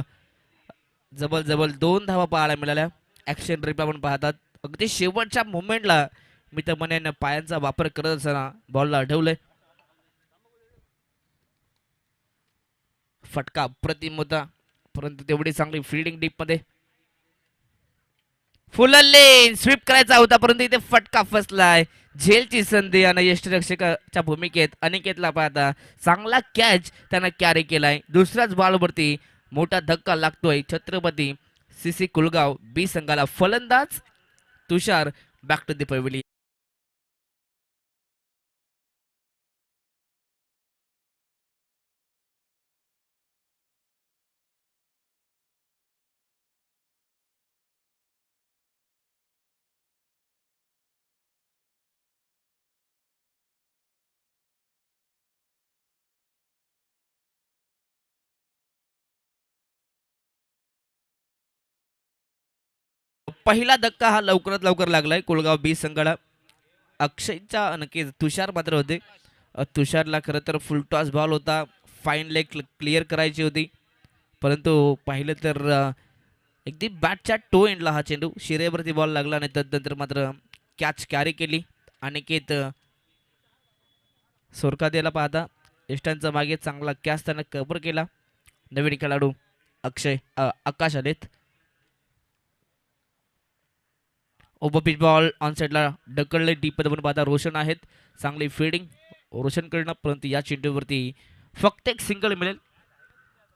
जबल जबल 2 धावा पाहायला मिळाल्या. ऍक्शन रिप्ले आपण पाहतात, अगदी शेवटच्या मुवमेंटला मी तर म्हणेन पायांचा वापर करत असताना बॉलला अडवलंय. फटका अप्रतिम होता, परंतु तेवढी चांगली फिल्डिंग डीप मध्ये. फुल लेन स्वीप करायचा होता, परंतु इथे फटका फसलाय. झेलची संधी आणि यष्टीरक्षकाच्या भूमिकेत अनिकेतला पाहता चांगला कॅच त्यानं कॅरी केलाय. दुसऱ्याच बॉलवरती मोठा धक्का लागतोय छत्रपती सीसी कुलगाव बी संघाला. फलंदाज तुषार बॅक टू द पवेलियन. पहिला धक्का हा लवकरात लवकर लागलाय कुलगाव बी संघाला. अक्षयच्या नक्की तुषार मात्र होते. तुषारला खरं तर फुल टॉस बॉल होता, फाईन लेग क्लिअर करायची होती, परंतु पाहिलं तर अगदी बॅटच्या टो एंडला हा चेंडू शिरेवरती बॉल लागला आणि तदनंतर मात्र कॅच कॅरी केली. अनिकेत सोरकादेला पाहता इष्टांचा मागे चांगला कॅच त्यानं कव्हर केला. नवीन खेळाडू आकाश आलेत. ओव्हर पिच बॉल ऑन साईडला ढकलले डीप मध्ये पण पाहता रोशन आहेत. चांगली फिल्डिंग रोशनकडनं, परंतु या चेंडूवरती फक्त एक सिंगल मिळेल.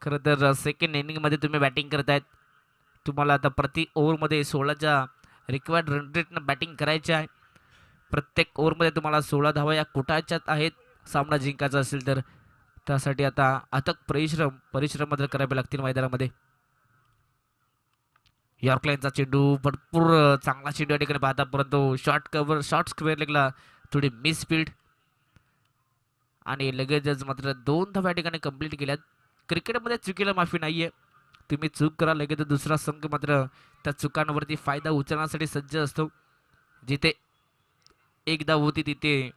खरं तर सेकंड इनिंगमध्ये तुम्ही बॅटिंग करतायत, तुम्हाला आता प्रति ओव्हरमध्ये 16च्या रिक्वायर्ड रन रेटनं बॅटिंग करायची आहे. प्रत्येक ओव्हरमध्ये तुम्हाला 16 धावा या कुटायच्याच आहेत सामना जिंकायचा असेल तर. त्यासाठी आता अथक परिश्रम मात्र करावे लागतील मैदानामध्ये. यॉर्कलाईनचा चेंडू भरपूर चांगला चेंडू या ठिकाणी पाहता, परंतु शॉर्ट स्क्वेअर लेगला थोडी मिस स्पीड आणि लगेचच मात्र 2 धावा या ठिकाणी कंप्लीट केल्यात. क्रिकेटमध्ये चुकीला माफी नाहीये, तुम्ही चूक करा लगेच दुसरा संघ मात्र त्या चुकांवरती फायदा उचलण्यासाठी सज्ज असतो. जिथे एक धाव होती तिथे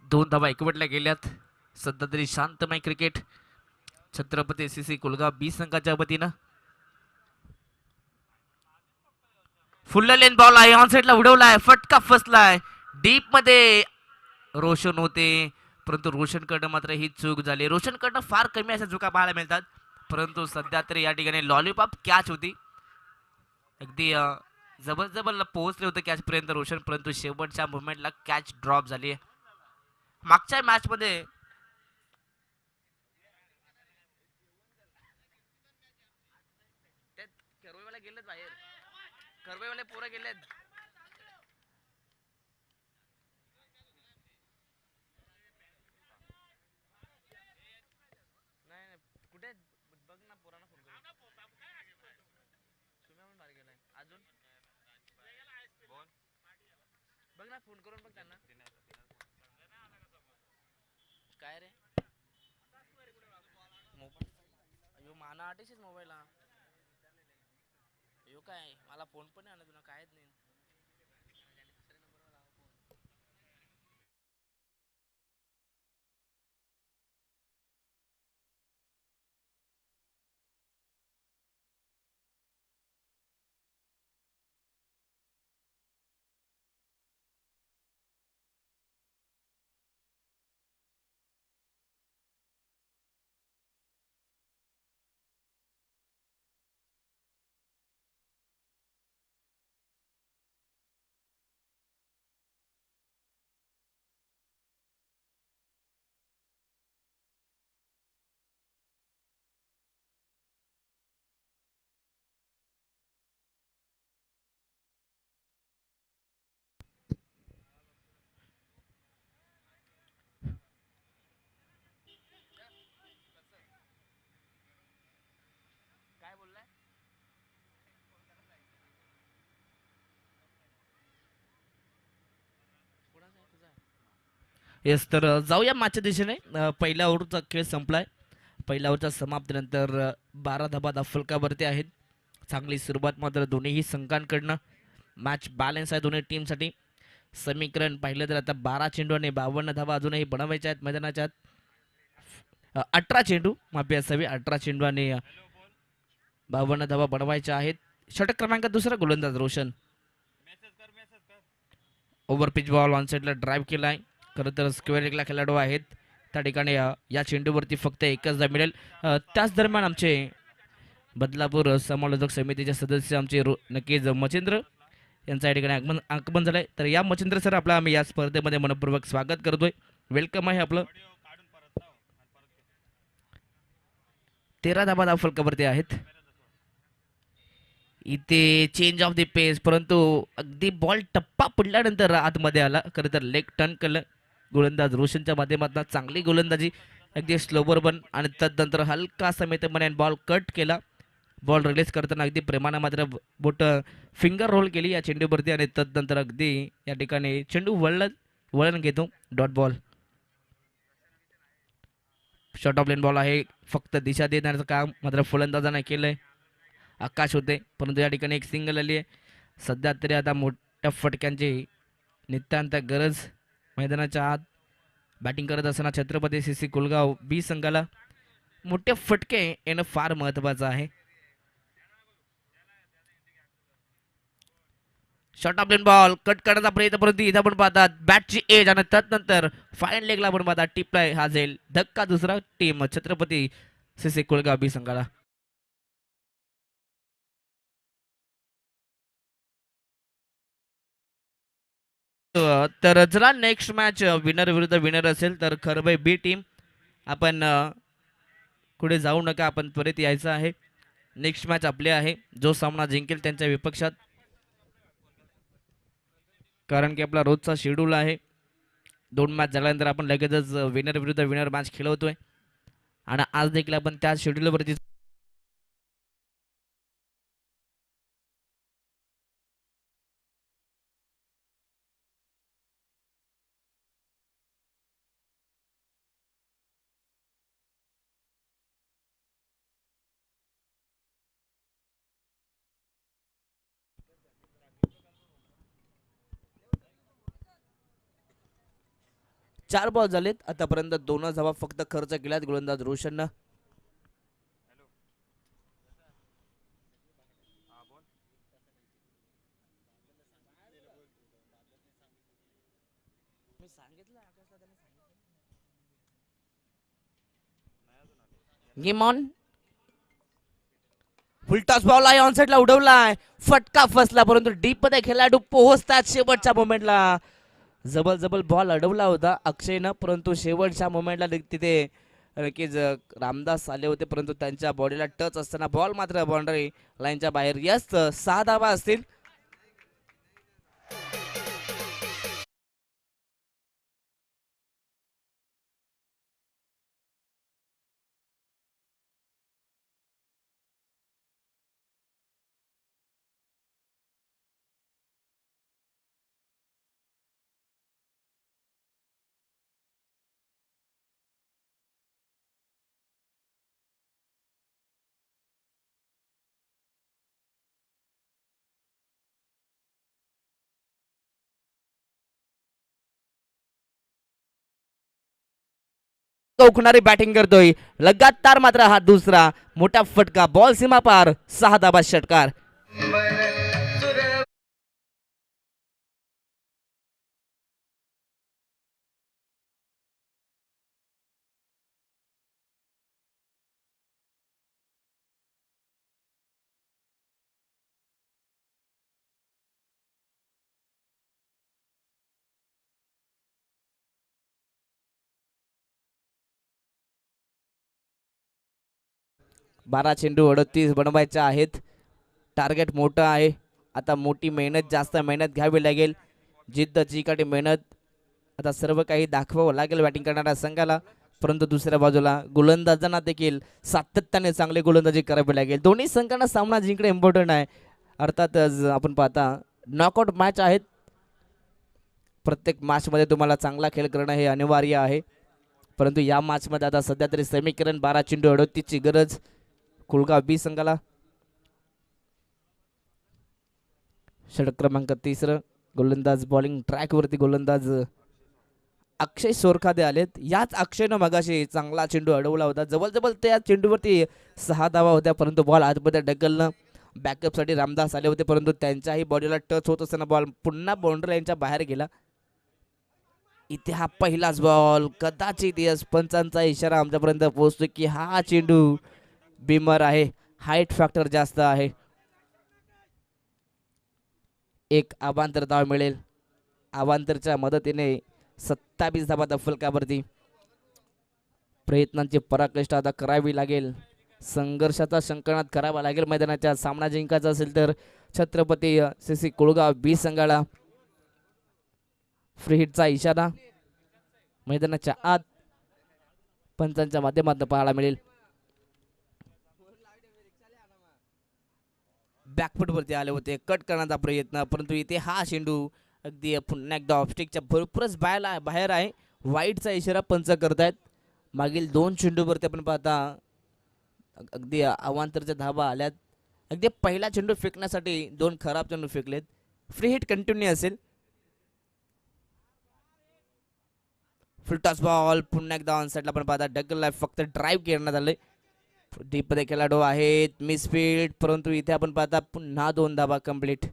2 धावा एकवटल्या गेल्यात. सध्या तरी शांतमय क्रिकेट छत्रपती सीसी कुलगाव बी संघाच्या वतीनं. फुल्ल लेन बॉल आहे, ऑन साईडला उडवलाय, फटका फसलाय डीप मध्ये. रोशन होते, परंतु रोशनकडनं मात्र ही चूक झाली. रोशनकडनं फार कमी अशा चुका पाहायला मिळतात, परंतु सध्या तरी या ठिकाणी लॉलीपॉप कॅच होती. अगदी जबरजबर पोहोचले होते कॅच पर्यंत रोशन, परंतु शेवटच्या मुवमेंटला कॅच ड्रॉप झाली. मागच्या मॅच मध्ये करवेवाले गेलेत बाहेर, करवेवाले पोरं गेलेत. नाही कुठे बघ ना, पोरांना फोन तुम्ही बाहेर गेलाय अजून, बघ ना फोन करून बघ त्यांना. काय रे मोबाईल माना आठीच मोबाईल हा यो, काय मला फोन पण नाही आला तुला, कायच नाही. येस, तर जाऊया मागच्या दिशेने. पहिल्या ओव्हरचा खेळ संपलाय. पहिल्या ओव्हरच्या समाप्तीनंतर 12 धाबा फलकावरती आहेत. चांगली सुरुवात मात्र दोन्हीही संघांकडनं. मॅच बॅलन्स आहे दोन्ही टीमसाठी. समीकरण पाहिलं तर आता 12 चेंडू आणि 52 धाबा अजूनही बनवायच्या आहेत मैदानाच्या आत. 18 चेंडू माफी असावी, 18 चेंडू आणि 52 धाबा बनवायच्या आहेत. षटक क्रमांक दुसरा गोलंदाज Roshan. Over pitch ball on साईडला ड्राईव्ह केलाय. खरं तर स्क्वेअर लेगला खेळाडू आहेत त्या ठिकाणी. या चेंडूवरती फक्त एकच धाव मिळेल. त्याच दरम्यान आमचे बदलापूर समालोचक समितीचे सदस्य आमचे नक्कीच मच्छिंद्र यांचं या ठिकाणी आगमन झालंय. तर या मच्छिंद्र सर, आपला आम्ही या स्पर्धेमध्ये मनपूर्वक स्वागत करतोय. वेलकम आहे आपलं. 13 धाबा फलकावरती आहेत. इथे चेंज ऑफ द पेस, परंतु अगदी बॉल टप्पा पडल्यानंतर आतमध्ये आला. खरं तर लेग टर्न केलं गोलंदाज रोशनच्या माध्यमातून. चांगली गोलंदाजी, अगदी स्लोवर बन आणि तदनंतर हलका समेतपणे बॉल कट केला. बॉल रिलीज करताना अगदी प्रेमानं मात्र बोट फिंगर रोल केली या चेंडूवरती आणि तदनंतर अगदी या ठिकाणी चेंडू वळण घेतो. Dot ball. Short of lane ball आहे. फक्त दिशा देण्याचं काम मात्र फलंदाजाने केलंय. आकाश होते, परंतु या ठिकाणी एक सिंगल आली आहे. सध्या तरी आता मोठ्या फटक्यांची नितांत गरज मैदानाच्या आत. बॅटिंग करत असताना छत्रपती सीसी कुलगाव बी संघाला मोठे फटके येणं फार महत्त्वाचं आहे. Short of lane ball cut करण्याचा प्रयत्न, परंतु इथं आपण पाहतात बॅटची एज आणि त्यानंतर फाईन लेगला आपण पाहतात टिपलाय. हा जाईल धक्का दुसरा टीम छत्रपती सीसी कुलगाव बी संघाला. तर चला नेक्स्ट मॅच विनर विरुद्ध विनर असेल तर खरबाई बी टीम. आपण पुढे जाऊ नका, आपण त्वरित यायचं आहे. नेक्स्ट मॅच आपली आहे. जो सामना जिंकेल त्यांच्या विपक्षात, कारण की आपला रोजचा शेड्यूल आहे. 2 मॅच झाल्यानंतर आपण लगेचच विनर विरुद्ध विनर मॅच खेळवतोय आणि आज देखील आपण त्या शेड्यूलवरती. चार बॉल झालेत आतापर्यंत. 2 धावा फक्त खर्च केल्यात गोलंदाज रोशननं. Game on. फुलटॉस बॉल आहे, ऑन साईडला उडवलाय. फटका फसला, परंतु डीप मध्ये खेळाडू पोहोचतात शेवटच्या मोमेंटला. जबल बॉल अडवला होता अक्षयनं, परंतु शेवटच्या मोमेंटला तिथे नक्कीच रामदास आले होते, परंतु त्यांच्या बॉडीला टच असताना बॉल मात्र बाउंड्री लाईनच्या बाहेर. यस, 6 धावा असतील. चौकणारी बॅटिंग करतोय लगातार, मात्र हा दुसरा मोठा फटका. बॉल सीमा पार. 6 धाबा षटकार. बारा चेंडू 38 बनवायचे आहेत. टार्गेट मोठं आहे. आता मोठी मेहनत, जास्त मेहनत घ्यावी लागेल. जिद्द, चिकाटी मेहनत, आता सर्व काही दाखवावं लागेल बॅटिंग करणाऱ्या संघाला. परंतु दुसऱ्या बाजूला गोलंदाजांना देखील सातत्याने चांगली गोलंदाजी करावी लागेल. दोन्ही संघांना सामना जिंकणे इम्पॉर्टंट आहे. अर्थातच आपण पाहता नॉकआउट मॅच आहेत. प्रत्येक मॅचमध्ये तुम्हाला चांगला खेळ करणं हे अनिवार्य आहे, परंतु या मॅचमध्ये आता सध्या तरी समीकरण 12 चेंडू 38ची गरज कुलगाव बी संघाला. षटक क्रमांक 3 गोलंदाज बॉलिंग ट्रॅकवरती गोलंदाज अक्षय सोरखादे आलेत. याच अक्षयनं मगाशी चांगला चेंडू अडवला होता, जवळ त्या चेंडूवरती 6 धावा होत्या, परंतु बॉल आतमध्ये ढकलणं. बॅकअपसाठी रामदास आले होते, परंतु त्यांच्याही बॉडीला टच होत असताना बॉल पुन्हा बाउंड्री लाईनच्या बाहेर गेला. इथे हा पहिलाच बॉल, कदाचित यस पंचांचा इशारा आमच्यापर्यंत पोहोचतो की हा चेंडू बिमर आहे, हाईट फॅक्टर जास्त आहे. एक अवांतर धाव मिळेल. अवांतरच्या मदतीने 27 धावा फलकावरती. प्रयत्नांची पराकाष्ठा आता करावी लागेल, संघर्षाचा संकलनात करावा लागेल. मैदानाच्या सामना जिंकायचा असेल तर छत्रपती CC कुळगाव बी संघाला. फ्री हिटचा इशारा मैदानाच्या आत पंचांच्या माध्यमातून पाहायला मिळेल. बॅकफुट वरती आले होते, कट करण्याचा प्रयत्न, परंतु इथे हा चेंडू अगदी पुन्हा एकदा ऑफस्टिकच्या भरपूरच बाहेर आहे. वाईटचा इशारा पंच करतायत. मागील 2 चेंडूवरती आपण पाहता अगदी अवांतरच्या धावा आल्यात. अगदी पहिला चेंडू फेकण्यासाठी 2 खराब चेंडू फेकलेत. फ्री हिट कंटिन्यू असेल. फुलटॉस बॉल पुन्हा एकदा ऑन साईडला आपण पाहता ढकलला, फक्त ड्राईव्ह करण्यात आले. डीप मध्ये खेळाडू आहेत, मिसफील्ड, परंतु इथे आपण पाहता पुन्हा 2 धावा कंप्लीट.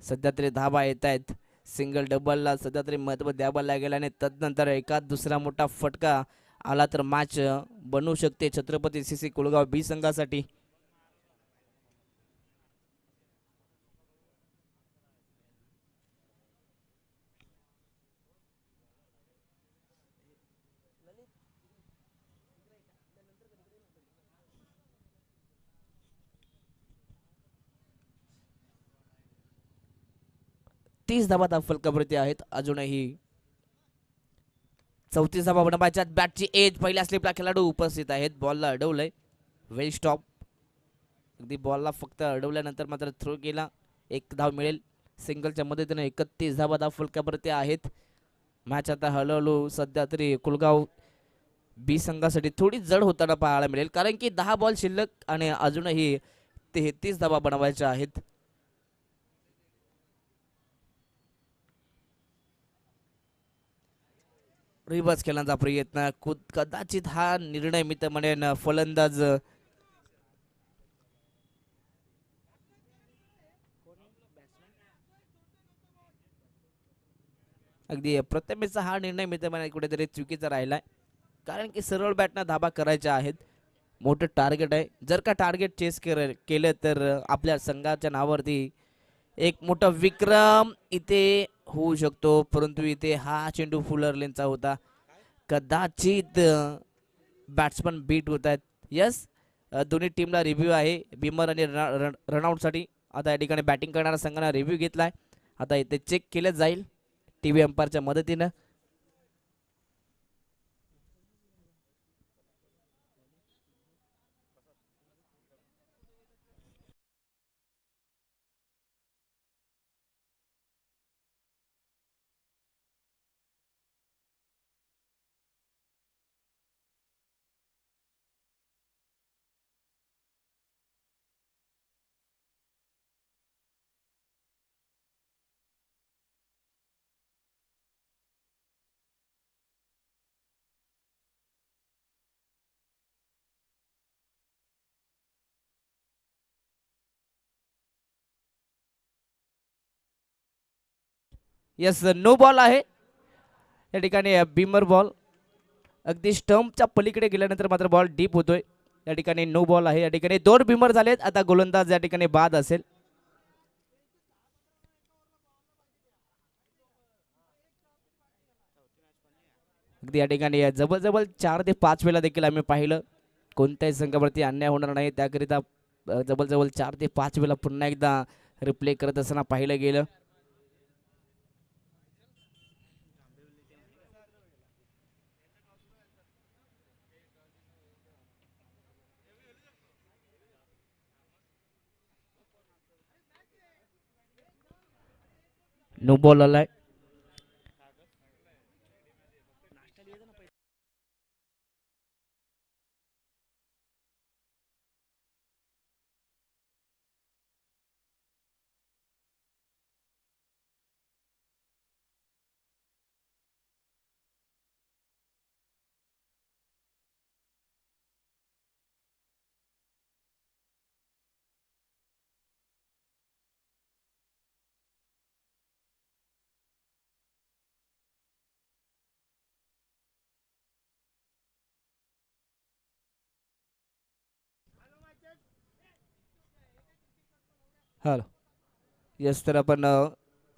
सध्या तरी धावा येत आहेत. सिंगल डबलला सध्या तरी महत्त्व द्यावं लागेल आणि तदनंतर एखाद दुसरा मोठा फटका आला तर मॅच बनवू शकते छत्रपती CC कुळगाव बी संघासाठी. तीस धावा फलकावरती आहेत अजूनही. 34 धावा बनवायच्यात. बॅटची एज पहिल्या स्लिपला खेळाडू उपस्थित आहेत. बॉलला अडवलंय, वेल स्टॉप. अगदी बॉलला फक्त अडवल्यानंतर मात्र थ्रो केला. 1 धाव मिळेल. सिंगलच्या मदतीने 31 धावा फलकावरती आहेत. मॅच आता हळूहळू सध्या तरी कुलगाव बी संघासाठी थोडी जड होताना पाहायला मिळेल, कारण की 10 बॉल शिल्लक आणि अजूनही 33 धावा बनवायच्या आहेत. रिवर्स खेळण्याचा प्रयत्न, कदाचित हा निर्णय मी तर म्हणेन फलंदाज अगदी प्रथमेशचा हा निर्णय मी तर म्हणेन कुठेतरी चुकीचा राहिलाय, कारण की सरळ बॅटनं धाबा करायच्या आहेत. मोठं टार्गेट आहे. जर का टार्गेट चेस केलं तर आपल्या संघाच्या नावावरती एक मोठा विक्रम इथे होऊ शकतो, परंतु इथे हा चेंडू फुलर लेनचा होता. कदाचित बॅट्समन बीट होत आहेत. यस, दोन्ही टीमला रिव्ह्यू आहे, बिमर आणि रनआउटसाठी. आता या ठिकाणी बॅटिंग करणाऱ्या संघाने रिव्ह्यू घेतलाय. आता इथे चेक केलं जाईल टीव्ही अंपायरच्या मदतीनं. यस, नो बॉल आहे या ठिकाणी. बिमर बॉल अगदी स्टंपच्या पलीकडे गेल्यानंतर मात्र बॉल डीप होतोय. या ठिकाणी नो बॉल आहे. या ठिकाणी 2 बिमर झालेत. आता गोलंदाज या ठिकाणी बाद असेल. अगदी या ठिकाणी जवळजवळ 4 ते 5 वेळा देखील आम्ही पाहिलं कोणत्याही संघावरती अन्याय होणार नाही, त्याकरिता जवळजवळ 4 ते 5 वेळा पुन्हा एकदा रिप्ले करत असताना पाहिलं गेलं. नो बॉल आलाय. हॅलो. येस, तर आपण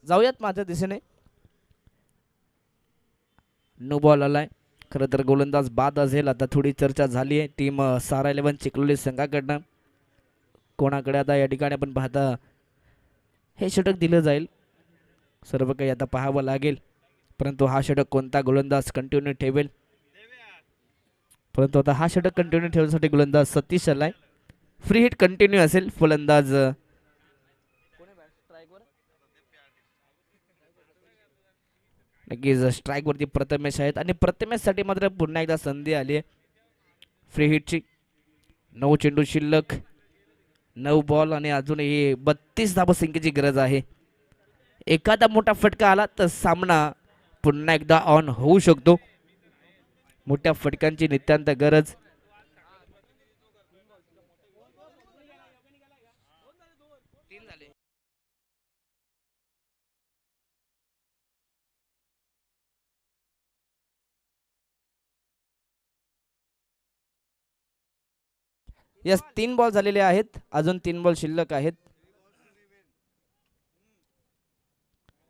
जाऊयात माझ्या दिशेने. नो बॉल आलाय. खरं तर गोलंदाज बाद असेल. आता थोडी चर्चा झाली आहे टीम सारा 11 चिखलोली संघाकडनं. कोणाकडे आता या ठिकाणी आपण पाहता हे षटक दिलं जाईल. सर्व काही आता पाहावं लागेल. परंतु हा षटक कोणता गोलंदाज कंटिन्यू ठेवेल. परंतु आता हा षटक कंटिन्यू ठेवण्यासाठी गोलंदाज सतीश आलाय. फ्री हिट कंटिन्यू असेल. फलंदाज नक्कीच स्ट्राईक वरती प्रथमेश आहेत आणि प्रथमेशसाठी मात्र पुन्हा एकदा संधी आली आहे फ्री हिटची. 9 चेंडू शिल्लक, 9 बॉल आणि अजूनही 32 धावसंख्येची गरज आहे. एखादा मोठा फटका आला तर सामना पुन्हा एकदा ऑन होऊ शकतो. मोठ्या फटक्यांची नितांत गरज. यस, 3 बॉल झालेले आहेत. अजून 3 बॉल शिल्लक आहेत.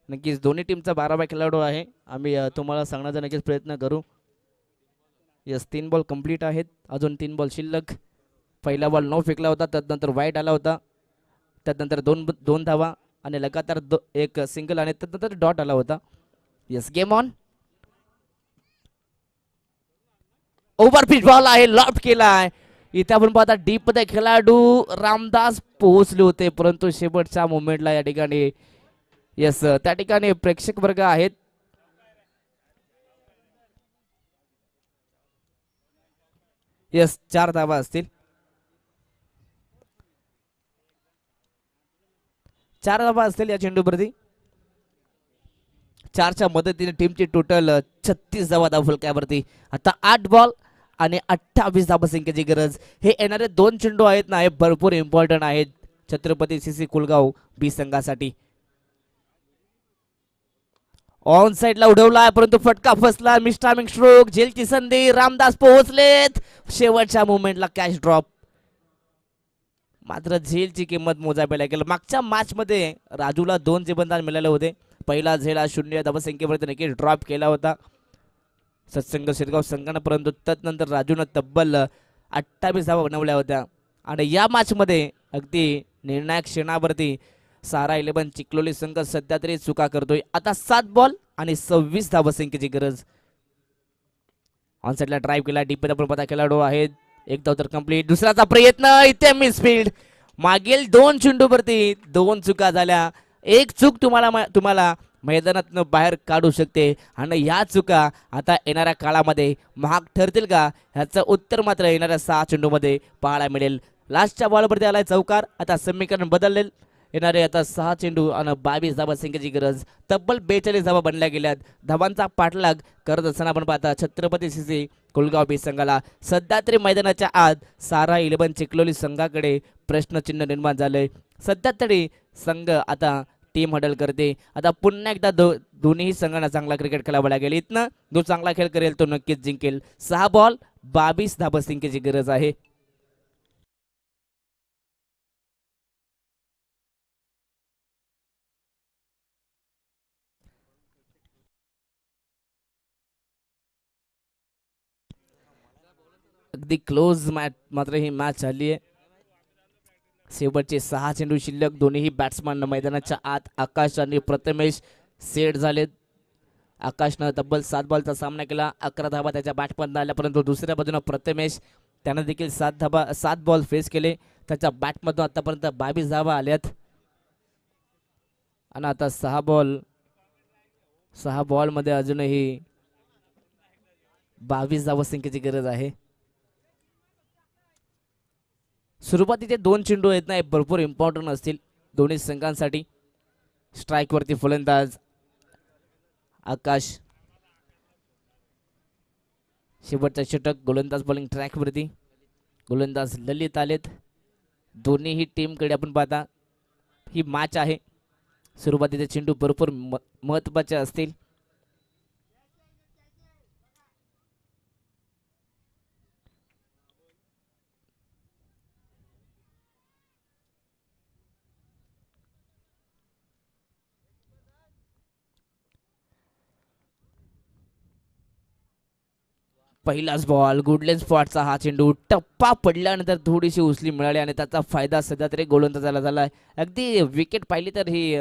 नक्कीच दोन्ही टीमचा 12 खेळाडू आहे. आम्ही तुम्हाला सांगण्याचा नक्कीच प्रयत्न करू. यस, 3 बॉल कंप्लीट आहेत. अजून 3 बॉल शिल्लक. पहिला बॉल 9 फेकला होता, त्यानंतर वाईट आला होता, त्यानंतर दोन धावा आणि लगातार एक सिंगल आणि त्यानंतर डॉट आला होता. Yes, game on. Overpitch ball आहे, लॉफ्ट केला आहे. इथे आपण पाहता डीप मध्ये खेळाडू रामदास पोहोचले होते, परंतु शेवटच्या मोमेंटला या ठिकाणी यस त्या ठिकाणी प्रेक्षक वर्ग आहेत. यस, 4 धावा असतील. 4 धावा असतील या चेंडूवरती. 4च्या मदतीने टीमची टोटल 36 धावा फलकावरती. आता 8 बॉल आणि 28 धावसंख्येची गरज. हे येणारे 2 चेंडू आहेत ना, हे भरपूर इम्पॉर्टंट आहेत छत्रपती सीसी कुलगाव बी संघासाठी. ऑन साइडला उडवला परंतु फटका फसला. मिस्टामिंग स्ट्रोक, झेलची संधी. रामदास पोहोचलेत शेवटच्या मोमेंटला. Catch drop. मात्र झेलची किंमत मोजावी लागेल. मागच्या मॅच मध्ये राजूला 2 जेबंदान मिळाले होते. पहिला झेल हा 0 धावसंख्येवरती नक्कीच ड्रॉप केला होता सत्संग शिरगाव संघानं, परंतु त्यानंतर राजूनं तब्बल 28 धावा बनवल्या होत्या. आणि या मॅच मध्ये अगदी निर्णायक क्षणावरती सारा 11 चिखलोली संघ सध्या तरी चुका करतोय. आता 7 बॉल आणि 26 धावसंख्येची गरज. ऑनसाइडला ड्राईव्ह केला. डीप मध्ये पता खेळाडू आहेत. एक धाव तर कंप्लीट. दुसऱ्याचा प्रयत्न. इथे मिसफील्ड. मागील 2 चेंडूवरती 2 चुका झाल्या. एक चूक तुम्हाला मैदानातून बाहेर काढू शकते आणि या चुका आता येणाऱ्या काळामध्ये महाग ठरतील का, ह्याचं उत्तर मात्र येणाऱ्या 6 चेंडूमध्ये पाहायला मिळेल. लास्टच्या बॉलवरती आलाय चौकार. आता समीकरण बदलले. येणारे आता 6 चेंडू आणि 22 धावसंख्येची गरज. तब्बल 42 धावा बनल्या गेल्यात. धावांचा पाठलाग करत असताना आपण पाहता छत्रपती सीसी कुलगाव बी संघाला सध्या तरी मैदानाच्या आत सारा 11 चिखलोली संघाकडे प्रश्नचिन्ह निर्माण झालंय. सध्या तरी संघ आता टीम हडल करते. आता पुन्हा एकदा दोन्ही संघांना चांगला क्रिकेट खेळावा लागेल. इथनं जो चांगला खेळ करेल तो नक्कीच जिंकेल. 6 बॉल 22 धावसंख्येची गरज आहे. अगदी क्लोज मॅच मात्र ही मॅच झाली आहे. शेवटचे 6 चेंडू शिल्लक. दोन्ही बॅट्समन मैदानाच्या आत. आकाश आणि प्रथमेश सेट झालेत. आकाशनं तब्बल 7 बॉलचा सामना केला. 11 धावा त्याच्या बॅटमधून आल्या, परंतु दुसऱ्या बाजूने प्रथमेश त्यानं देखील 7 बॉल फेस केले. त्याच्या बॅटमधून आतापर्यंत 22 धावा आल्यात आणि आता 6 बॉल 6 बॉलमध्ये अजूनही 22 धावसंख्येची गरज आहे. सुरुवातीचे 2 चेंडू आहेत ना हे भरपूर इम्पॉर्टंट असतील दोन्ही संघांसाठी. स्ट्राईकवरती फलंदाज आकाश, शेवटचा षटक गोलंदाज बॉलिंग ट्रॅकवरती, गोलंदाज ललित आलेत. दोन्हीही टीमकडे आपण पाहता ही मॅच आहे. सुरुवातीचे चेंडू भरपूर महत्त्वाचे असतील. पहिलाच बॉल गुडलेन स्पॉटचा हा चेंडू टप्पा पडल्यानंतर थोडीशी उचली मिळाली आणि त्याचा फायदा सध्या तरी गोलंदाजाला झाला. अगदी विकेट पाहिली तर ही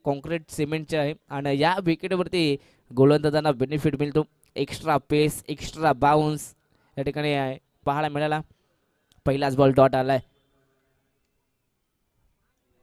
कॉन्क्रीट सिमेंटची आहे आणि या विकेटवरती गोलंदाजांना बेनिफिट मिळतो. एक्स्ट्रा पेस, एक्स्ट्रा बाउन्स या ठिकाणी पाहायला मिळाला. पहिलाच बॉल डॉट आलाय.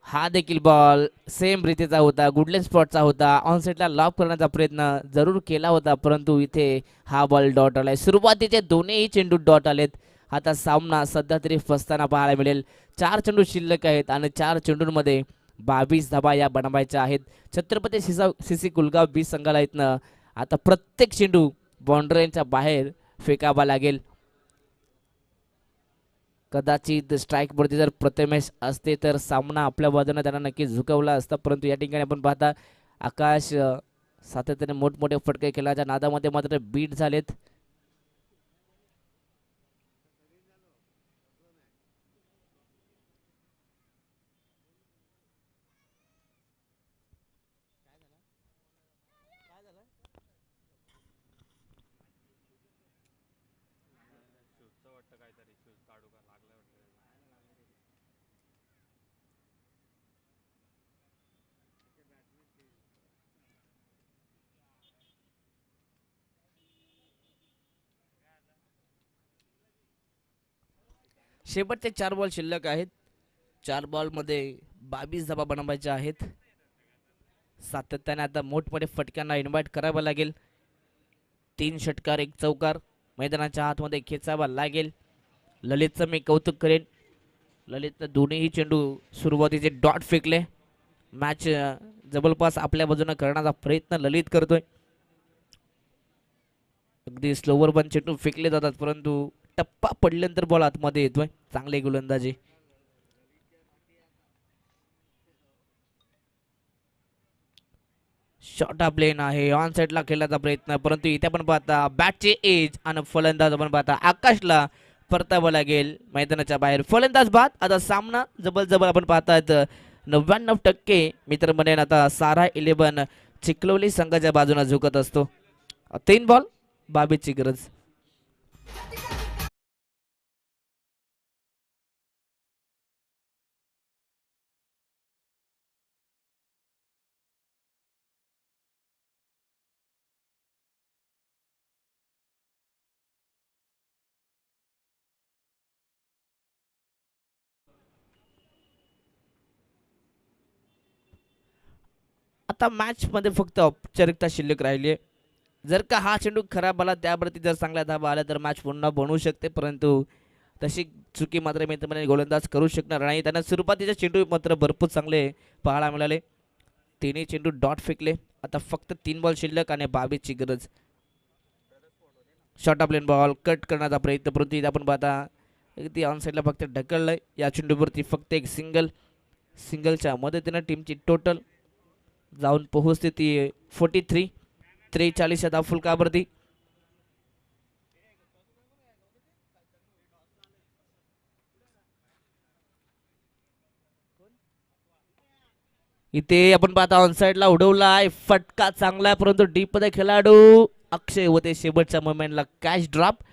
हा देखील बॉल सेम रीतीचा होता, गुडलेन स्पॉटचा होता. ऑनसेटला लॉक करण्याचा प्रयत्न जरूर केला होता परंतु इथे हा बॉल डॉट आलाय. सुरुवातीचे दोन्हीही चेंडू डॉट आलेत. आता सामना सध्या तरी फसताना पाहायला मिळेल. 4 चेंडू शिल्लक आहेत आणि 4 चेंडूंमध्ये 22 धाबा या बनवायच्या आहेत. छत्रपती सीसी कुलगाव बी संघाला इथनं आता प्रत्येक चेंडू बाउंड्रीच्या बाहेर फेकावा लागेल. कदाचित स्ट्राईकवरती जर प्रथमेश असते तर सामना आपल्या बाजूने त्यांना नक्की झुकवला असता परंतु या ठिकाणी आपण पाहता आकाश सातत्याने मोठमोठे फटके खेळाच्या नादामध्ये मात्र बीट झालेत. शेवटचे 4 बॉल शिल्लक आहेत. 4 बॉलमध्ये 22 धाबा बनवायचे आहेत. सातत्याने आता मोठमोठे फटक्यांना इन्व्हाइट करावं लागेल. 3 षटकार 1 चौकार मैदानाच्या आतमध्ये खेचावा लागेल. ललितचं मी कौतुक करेन. ललितनं दोन्हीही चेंडू सुरुवातीचे डॉट फेकले. मॅच जवळपास आपल्या बाजूने करण्याचा प्रयत्न ललित करतोय. अगदी स्लोवर पण चेंडू फेकले जातात परंतु टप्पा पडल्यानंतर बॉल आतमध्ये येतोय. चांगले गोलंदाजी. शॉर्ट प्लेन आहे. ऑन साइडला खेळण्याचा प्रयत्न परंतु इथे आपण पाहता बॅटचे एज आणि फलंदाज आपण पाहता आकाशला परतावं लागेल मैदानाच्या बाहेर. फलंदाज बाद. आता सामना जबल आपण पाहतात 99% मित्र म्हणेन आता सारा 11 चिखलोली संघाच्या बाजूने झुकत असतो. 3 बॉल 22 ची गरज. आता मॅच मध्ये फक्त औपचारिकता शिल्लक राहिली आहे. जर का हा चेंडू खराब आला त्यावरती जर चांगला धाबा आला तर मॅच पुन्हा बनवू शकते परंतु तशी चुकी मात्र मित्रमंडळी गोलंदाज करू शकणार नाही. त्यांना सुरुवातीचे चेंडू मात्र भरपूर चांगले पाहायला मिळाले. 3ही चेंडू डॉट फेकले. आता फक्त 3 बॉल शिल्लक आणि 22 ची गरज. शॉर्ट प्लेन बॉल कट करण्याचा प्रयत्न परंतु इथे आपण पाहता अगदी ऑन साईडला फक्त ढकललंय. या चेंडूवरती फक्त एक सिंगलच्या मदतीने टीमची टोटल जाऊन पोहोचते ती 43 या धाव फुलकावरती. इथे आपण पाहता ऑन साइडला उडवलाय. फटका चांगला आहे परंतु डीप मध्ये खेळाडू अक्षय होते शेवटच्या मोमेंटला कॅच ड्रॉप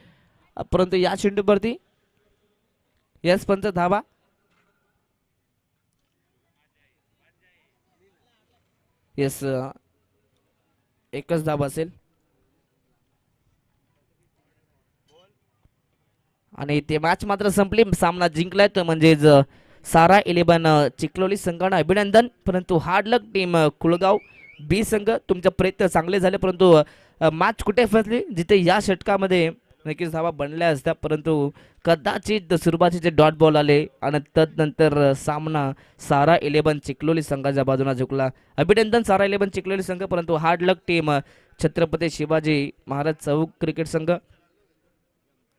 परंतु या चेंडूवरती यस पंच धावा. यस एकच धाव असेल आणि ते मॅच मात्र संपली. सामना जिंकलाय तर म्हणजेच सारा 11 चिखलोली संघानं अभिनंदन परंतु हार्ड लक टीम कुलगाव बी संघ तुमचे प्रयत्न चांगले झाले, परंतु मॅच कुठे फसली जिथे या षटकामध्ये नक्कीच धावा बनल्या असत्या, परंतु कदाचित सुरुवातीचे डॉट बॉल आले आणि तदनंतर सामना सारा 11 चिखलोली संघाच्या बाजूने झुकला. अभिनंदन सारा 11 चिखलोली संघ, परंतु हार्ड लक टीम छत्रपती शिवाजी महाराज चौक क्रिकेट संघ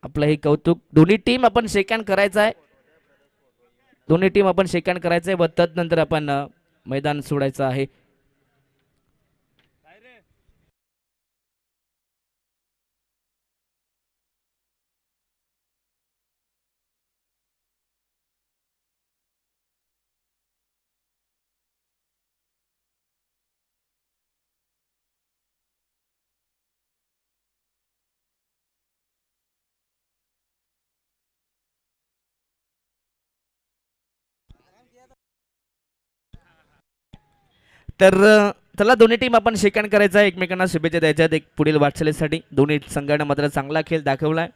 आपलं हे कौतुक. दोन्ही टीम आपण शेक हँड करायचा आहे, दोन्ही टीम आपण शेक हँड करायचं आहे व तदनंतर आपण मैदान सोडायचं आहे. तर चला दोन्ही टीम आपण शेक हँड करायचा आहे, एकमेकांना शुभेच्छा द्यायच्या आहेत एक पुढील वाटचालीसाठी. दोन्ही संघाने मात्र चांगला खेळ दाखवला आहे.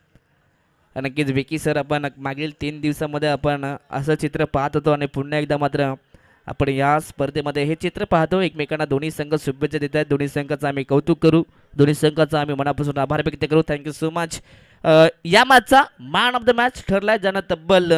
नक्कीच विकी सर, आपण मागील 3 दिवसामध्ये आपण असं चित्र पाहत होतो आणि पुन्हा एकदा मात्र आपण या स्पर्धेमध्ये हे चित्र पाहतो. एकमेकांना दोन्ही संघ शुभेच्छा देत आहेत. दोन्ही संघाचं आम्ही कौतुक करू, दोन्ही संघाचा आम्ही मनापासून आभार व्यक्त करू. Thank you so much. या मॅचचा मॅन ऑफ द मॅच ठरलाय, ज्यानं तब्बल